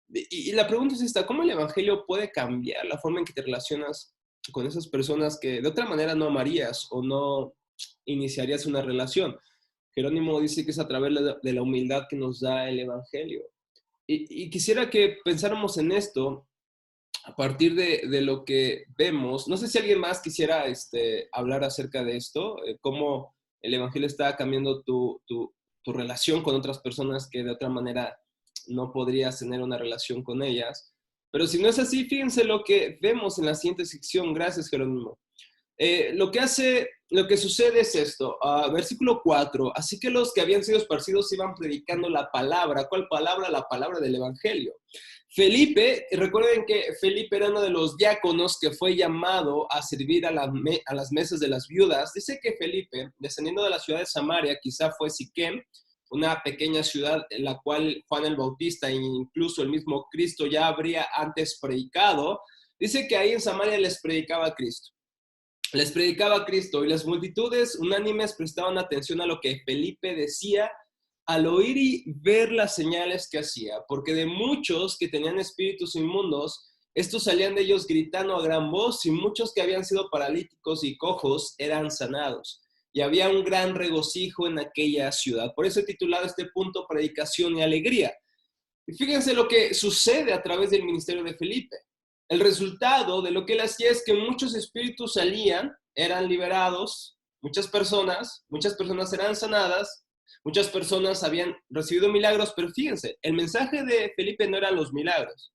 Y la pregunta es esta: ¿cómo el evangelio puede cambiar la forma en que te relacionas con esas personas que de otra manera no amarías o no iniciarías una relación? Jerónimo dice que es a través de la humildad que nos da el evangelio. Y quisiera que pensáramos en esto a partir de lo que vemos. No sé si alguien más quisiera hablar acerca de esto, cómo el evangelio está cambiando tu relación con otras personas que de otra manera no podrías tener una relación con ellas. Pero si no es así, fíjense lo que vemos en la siguiente sección. Gracias, Jerónimo. Lo que sucede es esto, versículo 4: así que los que habían sido esparcidos iban predicando la palabra. ¿Cuál palabra? La palabra del evangelio. Felipe, recuerden que Felipe era uno de los diáconos que fue llamado a servir a las mesas de las viudas. Dice que Felipe, descendiendo de la ciudad de Samaria, quizá fue Siquem, una pequeña ciudad en la cual Juan el Bautista e incluso el mismo Cristo ya habría antes predicado. Dice que ahí en Samaria les predicaba a Cristo. Les predicaba a Cristo, y las multitudes unánimes prestaban atención a lo que Felipe decía al oír y ver las señales que hacía, porque de muchos que tenían espíritus inmundos, estos salían de ellos gritando a gran voz, y muchos que habían sido paralíticos y cojos eran sanados. Y había un gran regocijo en aquella ciudad. Por eso he titulado este punto Predicación y Alegría. Y fíjense lo que sucede a través del ministerio de Felipe. El resultado de lo que él hacía es que muchos espíritus salían, eran liberados, muchas personas eran sanadas, muchas personas habían recibido milagros. Pero fíjense, el mensaje de Felipe no eran los milagros.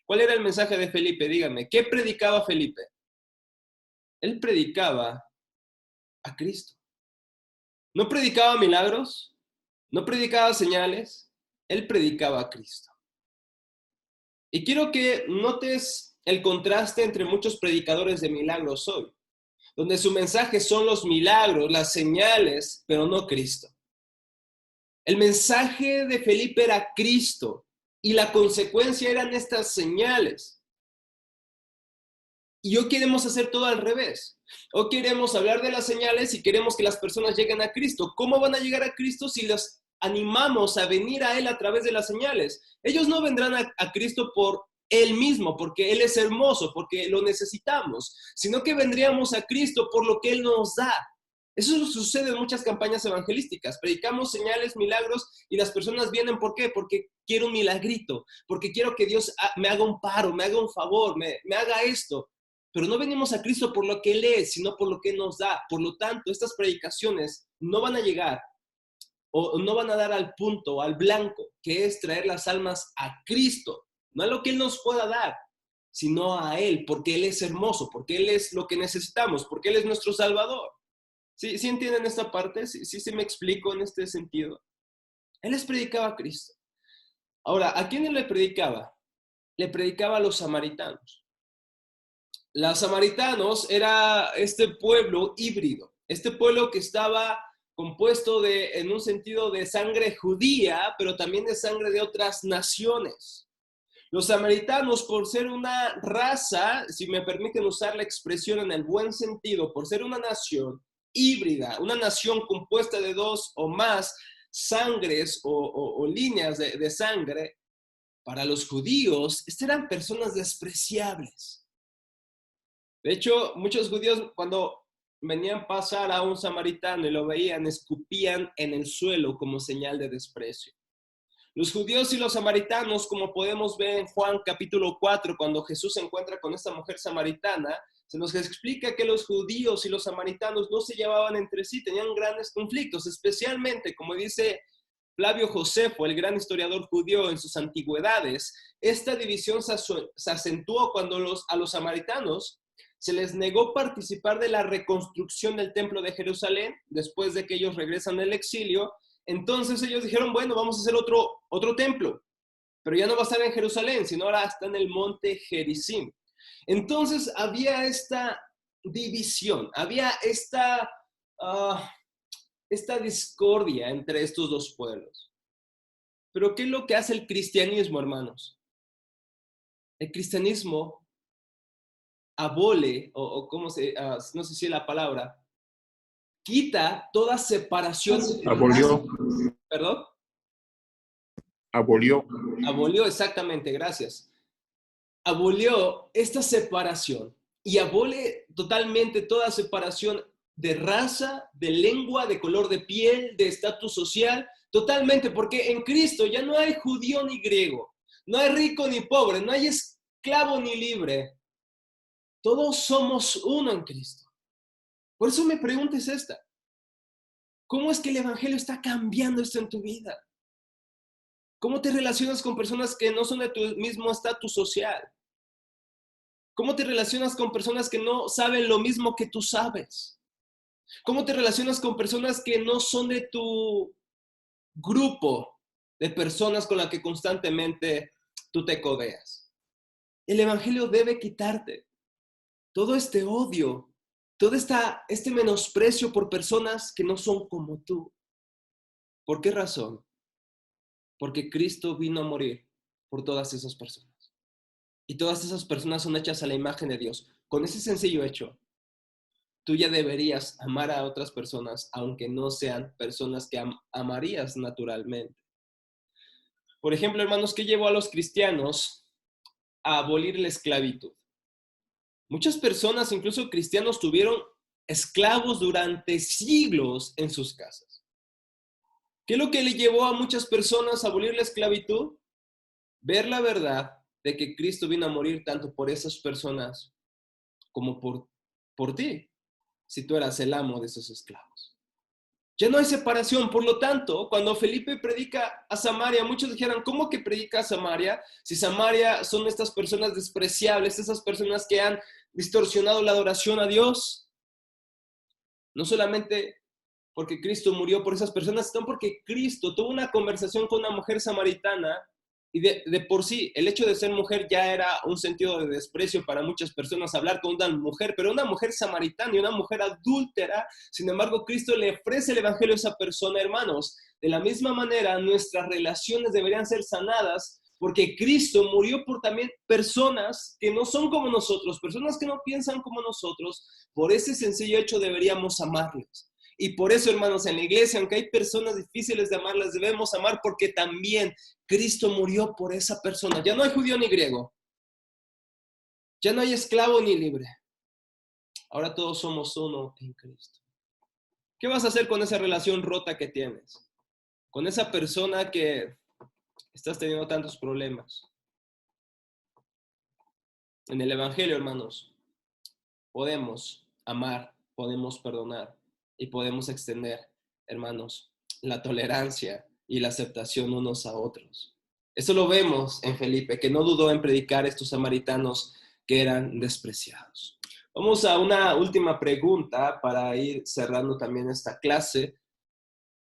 ¿Cuál era el mensaje de Felipe? Díganme, ¿qué predicaba Felipe? Él predicaba a Cristo. No predicaba milagros, no predicaba señales, él predicaba a Cristo. Y quiero que notes el contraste entre muchos predicadores de milagros hoy, donde su mensaje son los milagros, las señales, pero no Cristo. El mensaje de Felipe era Cristo, y la consecuencia eran estas señales. Y hoy queremos hacer todo al revés. Hoy queremos hablar de las señales y queremos que las personas lleguen a Cristo. ¿Cómo van a llegar a Cristo si los animamos a venir a Él a través de las señales? Ellos no vendrán a Cristo por Él mismo, porque Él es hermoso, porque lo necesitamos, sino que vendríamos a Cristo por lo que Él nos da. Eso sucede en muchas campañas evangelísticas. Predicamos señales, milagros, y las personas vienen, ¿por qué? Porque quiero un milagrito, porque quiero que Dios me haga un paro, me haga un favor, me haga esto. Pero no venimos a Cristo por lo que Él es, sino por lo que nos da. Por lo tanto, estas predicaciones no van a llegar o no van a dar al punto, al blanco, que es traer las almas a Cristo. No a lo que Él nos pueda dar, sino a Él, porque Él es hermoso, porque Él es lo que necesitamos, porque Él es nuestro Salvador. ¿Sí entienden esta parte? ¿Sí me explico en este sentido? Él les predicaba a Cristo. Ahora, ¿a quién Él le predicaba? Le predicaba a los samaritanos. Los samaritanos era este pueblo híbrido, este pueblo que estaba compuesto en un sentido de sangre judía, pero también de sangre de otras naciones. Los samaritanos, por ser una raza, si me permiten usar la expresión en el buen sentido, por ser una nación híbrida, una nación compuesta de dos o más sangres o líneas de sangre, para los judíos, eran personas despreciables. De hecho, muchos judíos, cuando venían a pasar a un samaritano y lo veían, escupían en el suelo como señal de desprecio. Los judíos y los samaritanos, como podemos ver en Juan capítulo 4, cuando Jesús se encuentra con esta mujer samaritana, se nos explica que los judíos y los samaritanos no se llevaban entre sí, tenían grandes conflictos, especialmente, como dice Flavio Josefo, el gran historiador judío, en sus antigüedades. Esta división se acentuó cuando a los samaritanos se les negó participar de la reconstrucción del templo de Jerusalén después de que ellos regresan del exilio. Entonces ellos dijeron, bueno, vamos a hacer otro templo, pero ya no va a estar en Jerusalén, sino ahora está en el monte Gerizim. Entonces había esta división, había esta esta discordia entre estos dos pueblos. Pero ¿qué es lo que hace el cristianismo, hermanos? El cristianismo abole, no sé si es la palabra, quita toda separación. Abolió. ¿Perdón? Abolió. Abolió, exactamente, gracias. Abolió esta separación y abole totalmente toda separación de raza, de lengua, de color de piel, de estatus social, totalmente, porque en Cristo ya no hay judío ni griego, no hay rico ni pobre, no hay esclavo ni libre. Todos somos uno en Cristo. Por eso mi pregunta es esta. ¿Cómo es que el Evangelio está cambiando esto en tu vida? ¿Cómo te relacionas con personas que no son de tu mismo estatus social? ¿Cómo te relacionas con personas que no saben lo mismo que tú sabes? ¿Cómo te relacionas con personas que no son de tu grupo de personas con las que constantemente tú te codeas? El Evangelio debe quitarte todo este odio, todo este menosprecio por personas que no son como tú. ¿Por qué razón? Porque Cristo vino a morir por todas esas personas. Y todas esas personas son hechas a la imagen de Dios. Con ese sencillo hecho, tú ya deberías amar a otras personas, aunque no sean personas que amarías naturalmente. Por ejemplo, hermanos, ¿qué llevó a los cristianos a abolir la esclavitud? Muchas personas, incluso cristianos, tuvieron esclavos durante siglos en sus casas. ¿Qué es lo que le llevó a muchas personas a abolir la esclavitud? Ver la verdad de que Cristo vino a morir tanto por esas personas como por ti, si tú eras el amo de esos esclavos. Ya no hay separación, por lo tanto, cuando Felipe predica a Samaria, muchos dijeron, ¿cómo que predica a Samaria? Si Samaria son estas personas despreciables, esas personas que han distorsionado la adoración a Dios. No solamente porque Cristo murió por esas personas, sino porque Cristo tuvo una conversación con una mujer samaritana y de por sí, el hecho de ser mujer ya era un sentido de desprecio para muchas personas, hablar con una mujer, pero una mujer samaritana y una mujer adúltera. Sin embargo, Cristo le ofrece el evangelio a esa persona, hermanos. De la misma manera, nuestras relaciones deberían ser sanadas porque Cristo murió por también personas que no son como nosotros, personas que no piensan como nosotros. Por ese sencillo hecho deberíamos amarles. Y por eso, hermanos, en la iglesia, aunque hay personas difíciles de amar, las debemos amar porque también Cristo murió por esa persona. Ya no hay judío ni griego. Ya no hay esclavo ni libre. Ahora todos somos uno en Cristo. ¿Qué vas a hacer con esa relación rota que tienes? Con esa persona que estás teniendo tantos problemas. En el Evangelio, hermanos, podemos amar, podemos perdonar y podemos extender, hermanos, la tolerancia y la aceptación unos a otros. Eso lo vemos en Felipe, que no dudó en predicar a estos samaritanos que eran despreciados. Vamos a una última pregunta para ir cerrando también esta clase.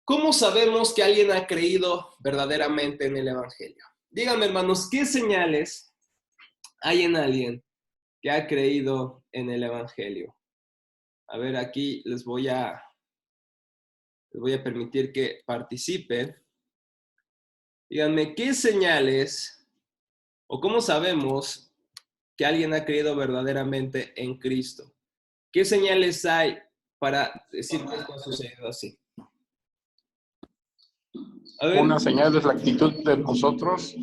¿Cómo sabemos que alguien ha creído verdaderamente en el Evangelio? Díganme, hermanos, ¿qué señales hay en alguien que ha creído en el Evangelio? A ver, aquí les voy a permitir que participen. Díganme, ¿qué señales o cómo sabemos que alguien ha creído verdaderamente en Cristo? ¿Qué señales hay para decir que esto ha sucedido así? A ver, Una señal es la actitud de nosotros.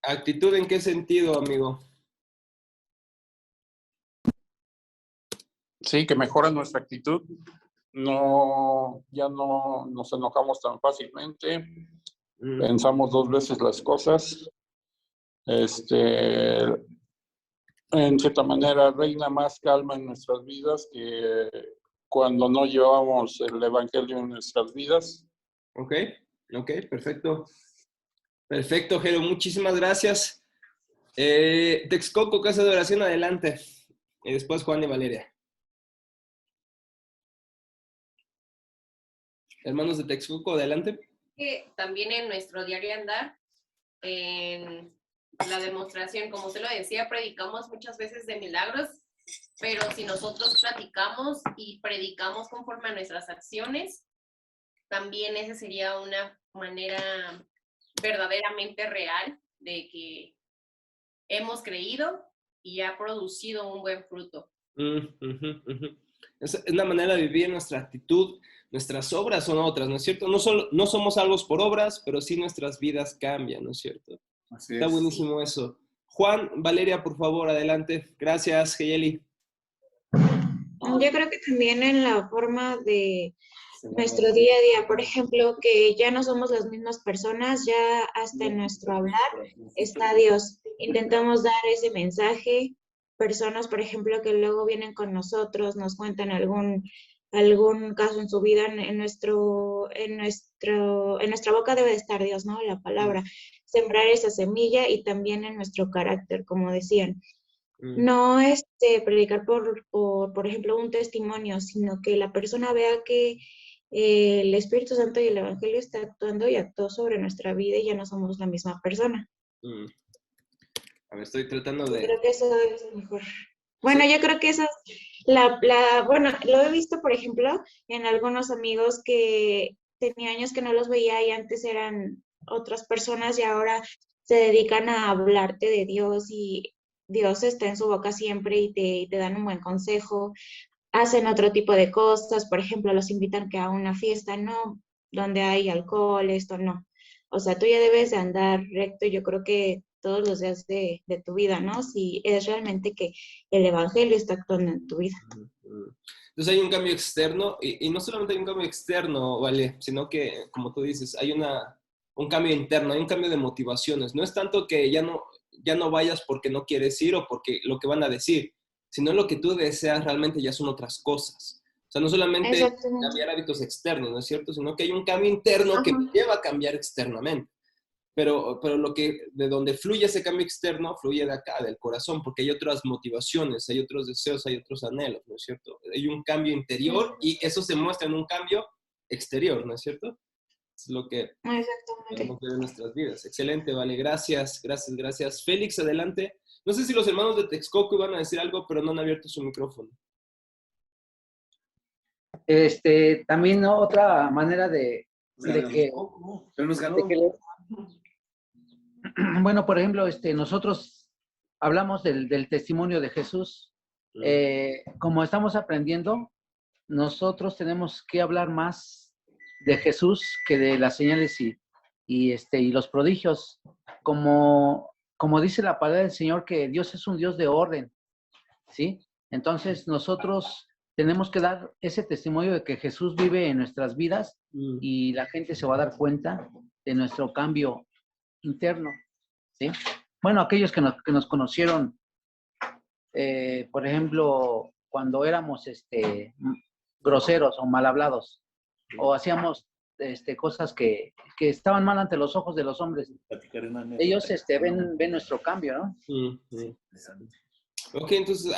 ¿actitud en qué sentido, amigo? Sí, que mejora nuestra actitud. Ya no nos enojamos tan fácilmente. Pensamos dos veces las cosas. En cierta manera, reina más calma en nuestras vidas que cuando no llevamos el Evangelio en nuestras vidas. Ok, perfecto. Perfecto, Jero, muchísimas gracias. Texcoco, Casa de Oración, adelante. Y después Juan y Valeria. Hermanos de Texcoco, adelante. También en nuestro diario andar, en la demostración, como usted lo decía, predicamos muchas veces de milagros pero si nosotros platicamos y predicamos conforme a nuestras acciones, también esa sería una manera verdaderamente real de que hemos creído y ha producido un buen fruto. Es una manera de vivir nuestra actitud. Nuestras obras son otras, ¿no es cierto? No somos salvos por obras, pero sí nuestras vidas cambian, ¿no es cierto? Así Está es. buenísimo eso. Juan, Valeria, por favor, adelante. Gracias, Geyeli. Yo creo que también en la forma de nuestro día a día, por ejemplo, que ya no somos las mismas personas, ya hasta en nuestro hablar está Dios. Intentamos dar ese mensaje. Personas, por ejemplo, que luego vienen con nosotros, nos cuentan algún caso en su vida, en nuestra boca debe de estar Dios, ¿no? La palabra. Sembrar esa semilla y también en nuestro carácter, como decían. No predicar por ejemplo, un testimonio, sino que la persona vea que el Espíritu Santo y el Evangelio está actuando y actuó sobre nuestra vida y ya no somos la misma persona. A ver, estoy tratando de... Creo que eso es mejor. Bueno, yo creo que eso es bueno, lo he visto, por ejemplo, en algunos amigos que tenía años que no los veía y antes eran otras personas y ahora se dedican a hablarte de Dios y Dios está en su boca siempre y te dan un buen consejo. Hacen otro tipo de cosas, por ejemplo, los invitan que a una fiesta, no, donde hay alcohol, esto no. O sea, tú ya debes de andar recto, yo creo que todos los días de tu vida, ¿no? Si es realmente que el Evangelio está actuando en tu vida. Entonces hay un cambio externo, y no solamente hay un cambio externo, ¿vale? Sino que, como tú dices, hay un cambio interno, hay un cambio de motivaciones. No es tanto que ya no vayas porque no quieres ir o porque lo que van a decir, sino lo que tú deseas realmente ya son otras cosas. O sea, no solamente cambiar hábitos externos, ¿no es cierto? Sino que hay un cambio interno que me lleva a cambiar externamente. Pero de donde fluye ese cambio externo, fluye de acá, del corazón, porque hay otras motivaciones, hay otros deseos, hay otros anhelos, ¿no es cierto? Hay un cambio interior y eso se muestra en un cambio exterior, ¿no es cierto? Es lo que podemos ver en nuestras vidas. Excelente, vale, gracias. Félix, adelante. No sé si los hermanos de Texcoco iban a decir algo, pero no han abierto su micrófono. También, ¿no? Otra manera de que bueno, por ejemplo, nosotros hablamos del testimonio de Jesús. Como estamos aprendiendo, nosotros tenemos que hablar más de Jesús que de las señales y los prodigios. Como dice la palabra del Señor, que Dios es un Dios de orden, ¿sí? Entonces, nosotros tenemos que dar ese testimonio de que Jesús vive en nuestras vidas y la gente se va a dar cuenta de nuestro cambio interno, ¿sí? Bueno, aquellos que nos conocieron, por ejemplo, cuando éramos groseros o mal hablados, o hacíamos cosas que estaban mal ante los ojos de los hombres, ellos ven nuestro cambio, ¿no? Ok, entonces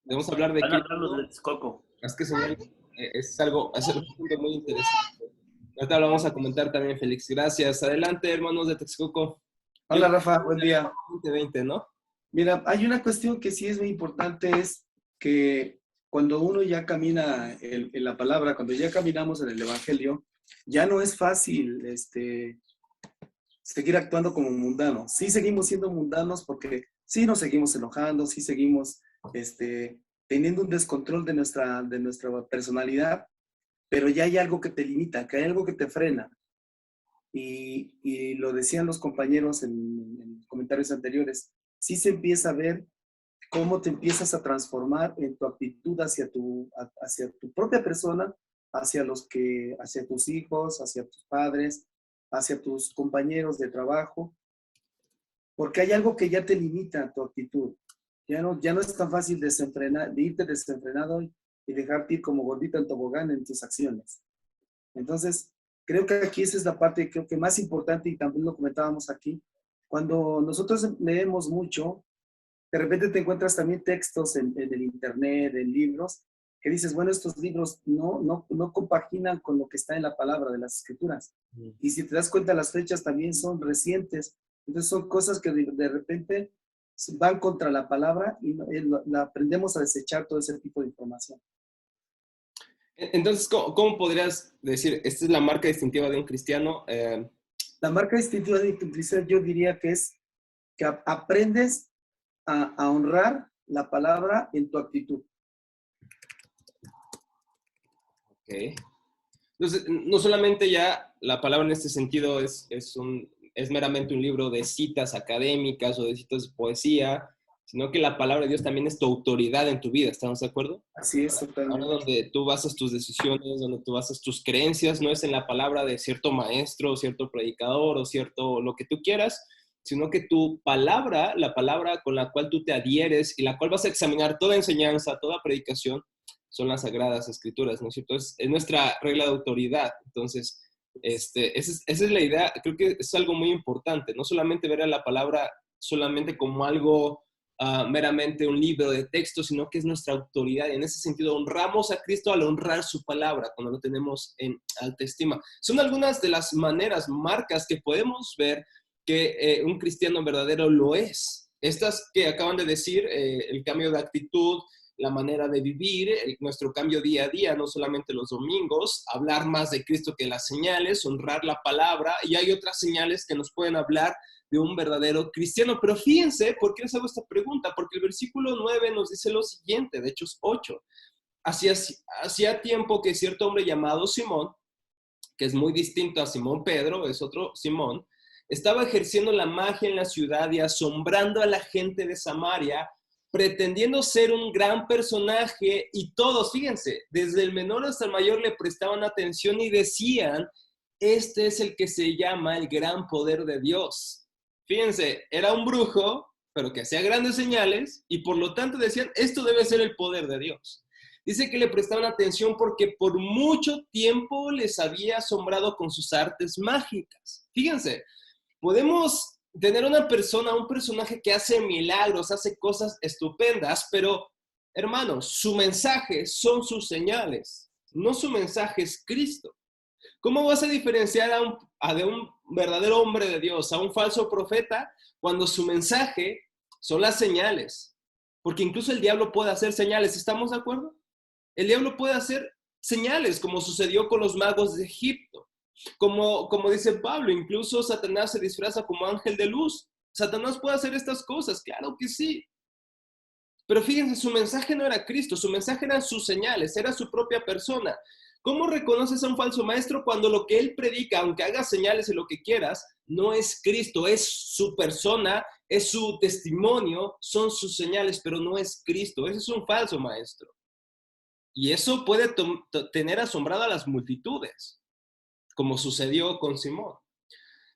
debemos hablar de Van a hablar los de Texcoco. Es que señor, es un punto muy interesante. Ahorita lo vamos a comentar también, Félix. Gracias. Adelante, hermanos de Texcoco. Hola, Rafa, buen día. 2020, ¿no? Mira, hay una cuestión que sí es muy importante, es que cuando uno ya camina en la palabra, cuando ya caminamos en el Evangelio, ya no es fácil seguir actuando como mundanos. Sí seguimos siendo mundanos porque sí nos seguimos enojando, sí seguimos teniendo un descontrol de nuestra personalidad, pero ya hay algo que te limita, que hay algo que te frena. Y lo decían los compañeros en comentarios anteriores, sí se empieza a ver cómo te empiezas a transformar en tu actitud hacia tu propia persona, hacia tus hijos, hacia tus padres, hacia tus compañeros de trabajo, porque hay algo que ya te limita tu actitud. Ya no es tan fácil de irte desenfrenado y dejarte ir como gordita en tobogán en tus acciones. Entonces, creo que aquí esa es la parte creo que más importante y también lo comentábamos aquí. Cuando nosotros leemos mucho, de repente te encuentras también textos en el internet, en libros, que dices, bueno, estos libros no compaginan con lo que está en la palabra de las escrituras. Y si te das cuenta, las fechas también son recientes. Entonces son cosas que de repente van contra la palabra y aprendemos a desechar todo ese tipo de información. Entonces, ¿cómo podrías decir, esta es la marca distintiva de un cristiano? La marca distintiva de un cristiano yo diría que es que aprendes a honrar la palabra en tu actitud. Ok. Entonces, no solamente ya la palabra en este sentido es meramente un libro de citas académicas o de citas de poesía, sino que la palabra de Dios también es tu autoridad en tu vida, ¿estamos de acuerdo? Así es, totalmente. Ahora donde tú basas tus decisiones, donde tú basas tus creencias, no es en la palabra de cierto maestro, cierto predicador o cierto lo que tú quieras, sino que tu palabra, la palabra con la cual tú te adhieres y la cual vas a examinar toda enseñanza, toda predicación, son las Sagradas Escrituras, ¿no es cierto? Es nuestra regla de autoridad. Entonces, esa es la idea. Creo que es algo muy importante, no solamente ver a la palabra solamente como algo meramente un libro de texto, sino que es nuestra autoridad. Y en ese sentido, honramos a Cristo al honrar su palabra, cuando lo tenemos en alta estima. Son algunas de las maneras, marcas que podemos ver que un cristiano verdadero lo es. Estas que acaban de decir, el cambio de actitud, la manera de vivir, nuestro cambio día a día, no solamente los domingos, hablar más de Cristo que las señales, honrar la palabra, y hay otras señales que nos pueden hablar de un verdadero cristiano. Pero fíjense, ¿por qué les hago esta pregunta? Porque el versículo 9 nos dice lo siguiente, de Hechos 8. Hacía tiempo que cierto hombre llamado Simón, que es muy distinto a Simón Pedro, es otro Simón, estaba ejerciendo la magia en la ciudad y asombrando a la gente de Samaria, pretendiendo ser un gran personaje, y todos, fíjense, desde el menor hasta el mayor le prestaban atención y decían, este es el que se llama el gran poder de Dios. Fíjense, era un brujo, pero que hacía grandes señales, y por lo tanto decían, esto debe ser el poder de Dios. Dice que le prestaban atención porque por mucho tiempo les había asombrado con sus artes mágicas. Fíjense, podemos tener un personaje que hace milagros, hace cosas estupendas, pero, hermanos, su mensaje son sus señales, no su mensaje es Cristo. ¿Cómo vas a diferenciar de un verdadero hombre de Dios, a un falso profeta, cuando su mensaje son las señales? Porque incluso el diablo puede hacer señales, ¿estamos de acuerdo? El diablo puede hacer señales, como sucedió con los magos de Egipto. Como dice Pablo, incluso Satanás se disfraza como ángel de luz. Satanás puede hacer estas cosas, claro que sí. Pero fíjense, su mensaje no era Cristo, su mensaje eran sus señales, era su propia persona. ¿Cómo reconoces a un falso maestro cuando lo que él predica, aunque haga señales y lo que quieras, no es Cristo, es su persona, es su testimonio, son sus señales, pero no es Cristo? Ese es un falso maestro. Y eso puede tener asombrado a las multitudes, como sucedió con Simón.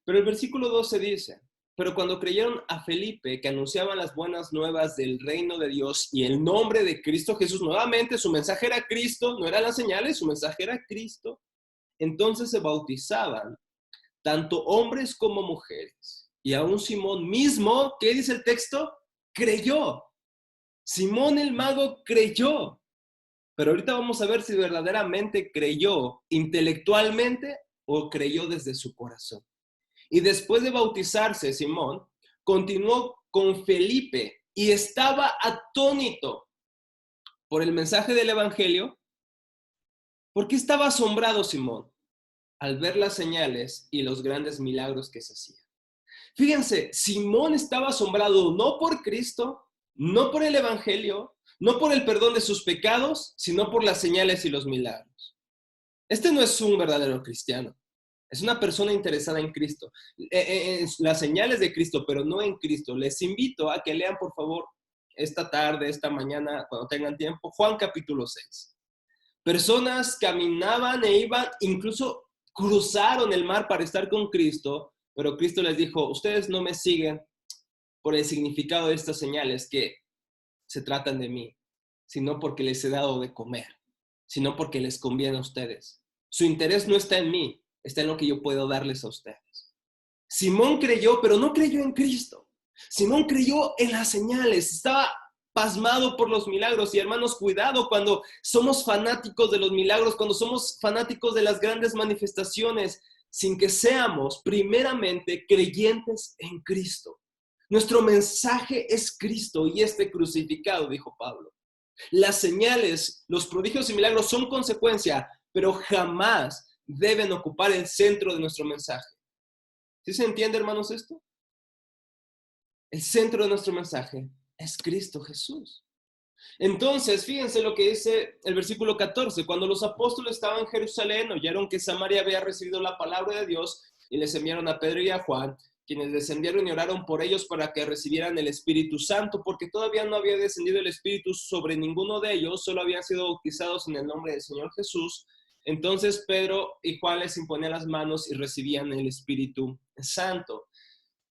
Pero el versículo 12 dice, pero cuando creyeron a Felipe, que anunciaba las buenas nuevas del reino de Dios y el nombre de Cristo Jesús, nuevamente su mensaje era Cristo, no eran las señales, su mensaje era Cristo, entonces se bautizaban tanto hombres como mujeres. Y aún Simón mismo, ¿qué dice el texto? Creyó. Simón el mago creyó. Pero ahorita vamos a ver si verdaderamente creyó intelectualmente o creyó desde su corazón. Y después de bautizarse, Simón continuó con Felipe y estaba atónito por el mensaje del evangelio. ¿Por qué estaba asombrado Simón? Al ver las señales y los grandes milagros que se hacían. Fíjense, Simón estaba asombrado no por Cristo, no por el evangelio, no por el perdón de sus pecados, sino por las señales y los milagros. Este no es un verdadero cristiano. Es una persona interesada en Cristo, en las señales de Cristo, pero no en Cristo. Les invito a que lean, por favor, esta tarde, esta mañana, cuando tengan tiempo, Juan capítulo 6. Personas caminaban e iban, incluso cruzaron el mar para estar con Cristo, pero Cristo les dijo, ustedes no me siguen por el significado de estas señales que se tratan de mí, sino porque les he dado de comer, sino porque les conviene a ustedes. Su interés no está en mí, está en lo que yo puedo darles a ustedes. Simón creyó, pero no creyó en Cristo. Simón creyó en las señales, estaba pasmado por los milagros. Y hermanos, cuidado cuando somos fanáticos de los milagros, cuando somos fanáticos de las grandes manifestaciones, sin que seamos primeramente creyentes en Cristo. Nuestro mensaje es Cristo y este crucificado, dijo Pablo. Las señales, los prodigios y milagros son consecuencia, pero jamás deben ocupar el centro de nuestro mensaje. ¿Sí se entiende, hermanos, esto? El centro de nuestro mensaje es Cristo Jesús. Entonces, fíjense lo que dice el versículo 14. Cuando los apóstoles estaban en Jerusalén, oyeron que Samaria había recibido la palabra de Dios y les enviaron a Pedro y a Juan, quienes descendieron y oraron por ellos para que recibieran el Espíritu Santo, porque todavía no había descendido el Espíritu sobre ninguno de ellos, solo habían sido bautizados en el nombre del Señor Jesús. Entonces Pedro y Juan les imponían las manos y recibían el Espíritu Santo.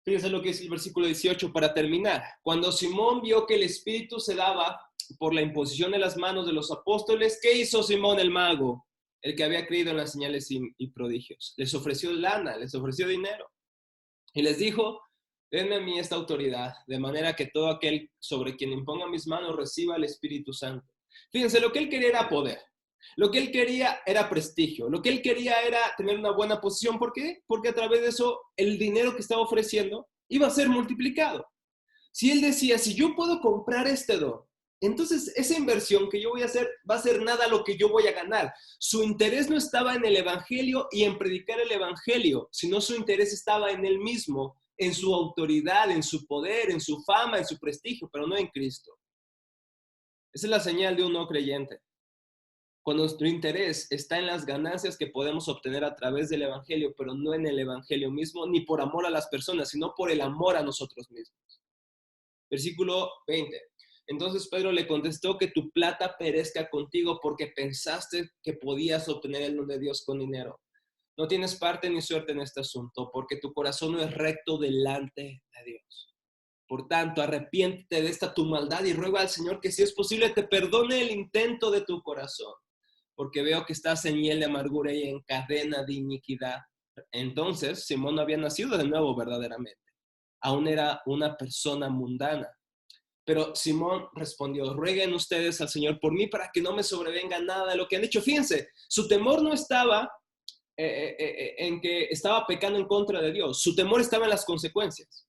Fíjense lo que dice el versículo 18 para terminar. Cuando Simón vio que el Espíritu se daba por la imposición de las manos de los apóstoles, ¿qué hizo Simón el mago? El que había creído en las señales y prodigios. Les ofreció lana, les ofreció dinero. Y les dijo, denme a mí esta autoridad, de manera que todo aquel sobre quien imponga mis manos reciba el Espíritu Santo. Fíjense, lo que él quería era poder. Lo que él quería era prestigio. Lo que él quería era tener una buena posición. ¿Por qué? Porque a través de eso, el dinero que estaba ofreciendo iba a ser multiplicado. Si él decía, si yo puedo comprar este don, entonces esa inversión que yo voy a hacer va a ser nada lo que yo voy a ganar. Su interés no estaba en el evangelio y en predicar el evangelio, sino su interés estaba en él mismo, en su autoridad, en su poder, en su fama, en su prestigio, pero no en Cristo. Esa es la señal de un no creyente. Cuando nuestro interés está en las ganancias que podemos obtener a través del evangelio, pero no en el evangelio mismo, ni por amor a las personas, sino por el amor a nosotros mismos. Versículo 20. Entonces Pedro le contestó que tu plata perezca contigo porque pensaste que podías obtener el don de Dios con dinero. No tienes parte ni suerte en este asunto, porque tu corazón no es recto delante de Dios. Por tanto, arrepiéntete de esta tu maldad y ruega al Señor que si es posible te perdone el intento de tu corazón, porque veo que estás en hiel de amargura y en cadena de iniquidad. Entonces Simón no había nacido de nuevo verdaderamente. Aún era una persona mundana. Pero Simón respondió, rueguen ustedes al Señor por mí para que no me sobrevenga nada de lo que han hecho. Fíjense, su temor no estaba en que estaba pecando en contra de Dios. Su temor estaba en las consecuencias.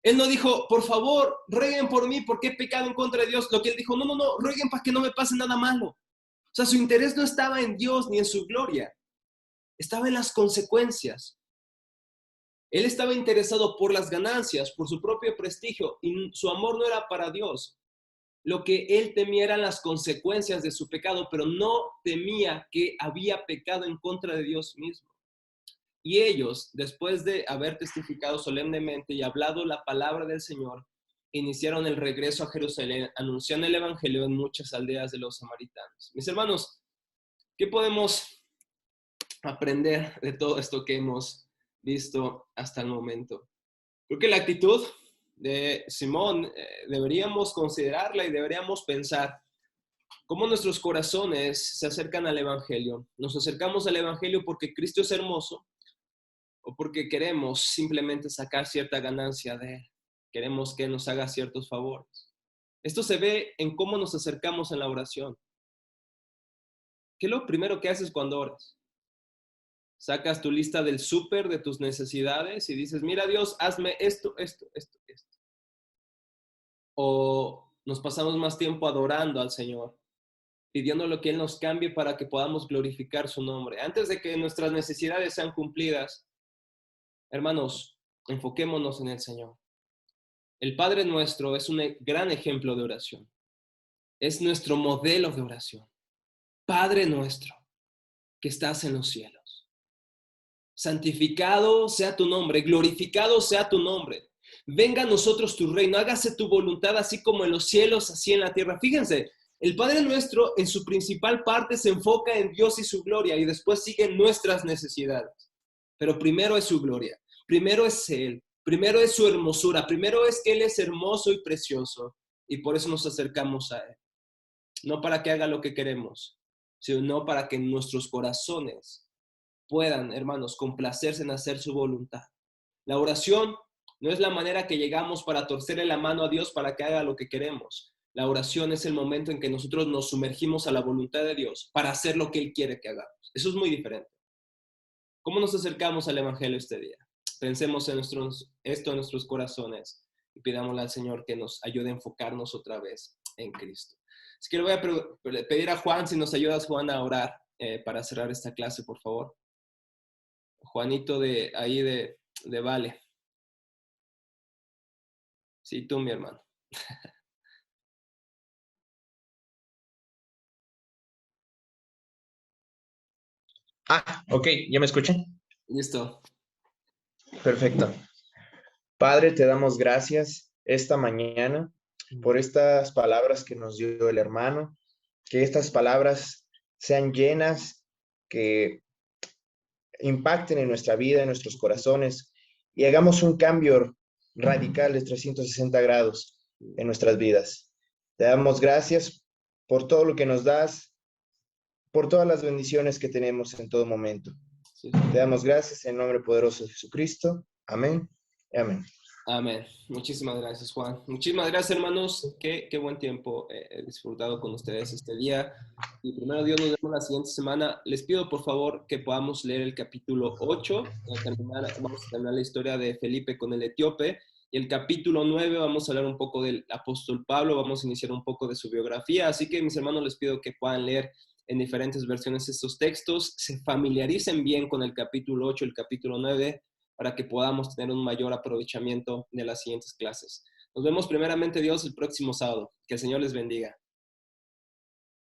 Él no dijo, por favor, rueguen por mí porque he pecado en contra de Dios. Lo que él dijo, no, rueguen para que no me pase nada malo. O sea, su interés no estaba en Dios ni en su gloria. Estaba en las consecuencias. Él estaba interesado por las ganancias, por su propio prestigio, y su amor no era para Dios. Lo que él temía eran las consecuencias de su pecado, pero no temía que había pecado en contra de Dios mismo. Y ellos, después de haber testificado solemnemente y hablado la palabra del Señor, iniciaron el regreso a Jerusalén, anunciando el evangelio en muchas aldeas de los samaritanos. Mis hermanos, ¿qué podemos aprender de todo esto que hemos visto hasta el momento? Creo que la actitud de Simón deberíamos considerarla y deberíamos pensar cómo nuestros corazones se acercan al evangelio. Nos acercamos al evangelio porque Cristo es hermoso o porque queremos simplemente sacar cierta ganancia de él. Queremos que nos haga ciertos favores. Esto se ve en cómo nos acercamos en la oración. ¿Qué es lo primero que haces cuando oras? Sacas tu lista del súper de tus necesidades y dices, mira Dios, hazme esto. O nos pasamos más tiempo adorando al Señor, pidiéndole que Él nos cambie para que podamos glorificar su nombre. Antes de que nuestras necesidades sean cumplidas, hermanos, enfoquémonos en el Señor. El Padre nuestro es un gran ejemplo de oración. Es nuestro modelo de oración. Padre nuestro, que estás en los cielos. Santificado sea tu nombre, glorificado sea tu nombre. Venga a nosotros tu reino, hágase tu voluntad así como en los cielos, así en la tierra. Fíjense, el Padre nuestro en su principal parte se enfoca en Dios y su gloria y después siguen nuestras necesidades. Pero primero es su gloria, primero es Él, primero es su hermosura, primero es que Él es hermoso y precioso y por eso nos acercamos a Él. No para que haga lo que queremos, sino para que nuestros corazones puedan, hermanos, complacerse en hacer su voluntad. La oración no es la manera que llegamos para torcerle la mano a Dios para que haga lo que queremos. La oración es el momento en que nosotros nos sumergimos a la voluntad de Dios para hacer lo que Él quiere que hagamos. Eso es muy diferente. ¿Cómo nos acercamos al Evangelio este día? Pensemos en esto en nuestros corazones y pidámosle al Señor que nos ayude a enfocarnos otra vez en Cristo. Así que le voy a pedir a Juan, si nos ayudas, Juan, a orar para cerrar esta clase, por favor. Juanito de ahí de Vale. Sí, tú, mi hermano. Ok, ¿ya me escuchan? Listo. Perfecto. Padre, te damos gracias esta mañana por estas palabras que nos dio el hermano, que estas palabras sean llenas, que impacten en nuestra vida, en nuestros corazones, y hagamos un cambio radical de 360 grados en nuestras vidas. Te damos gracias por todo lo que nos das, por todas las bendiciones que tenemos en todo momento. Sí. Te damos gracias en nombre poderoso de Jesucristo. Amén. Amén. Amén. Muchísimas gracias, Juan. Muchísimas gracias, hermanos. Qué buen tiempo he disfrutado con ustedes este día. Y primero Dios, nos vemos la siguiente semana. Les pido, por favor, que podamos leer el capítulo 8. Vamos a terminar la historia de Felipe con el etíope. Y el capítulo 9 vamos a hablar un poco del apóstol Pablo. Vamos a iniciar un poco de su biografía. Así que, mis hermanos, les pido que puedan leer en diferentes versiones estos textos. Se familiaricen bien con el capítulo 8, el capítulo 9, para que podamos tener un mayor aprovechamiento de las siguientes clases. Nos vemos primeramente, Dios, el próximo sábado. Que el Señor les bendiga.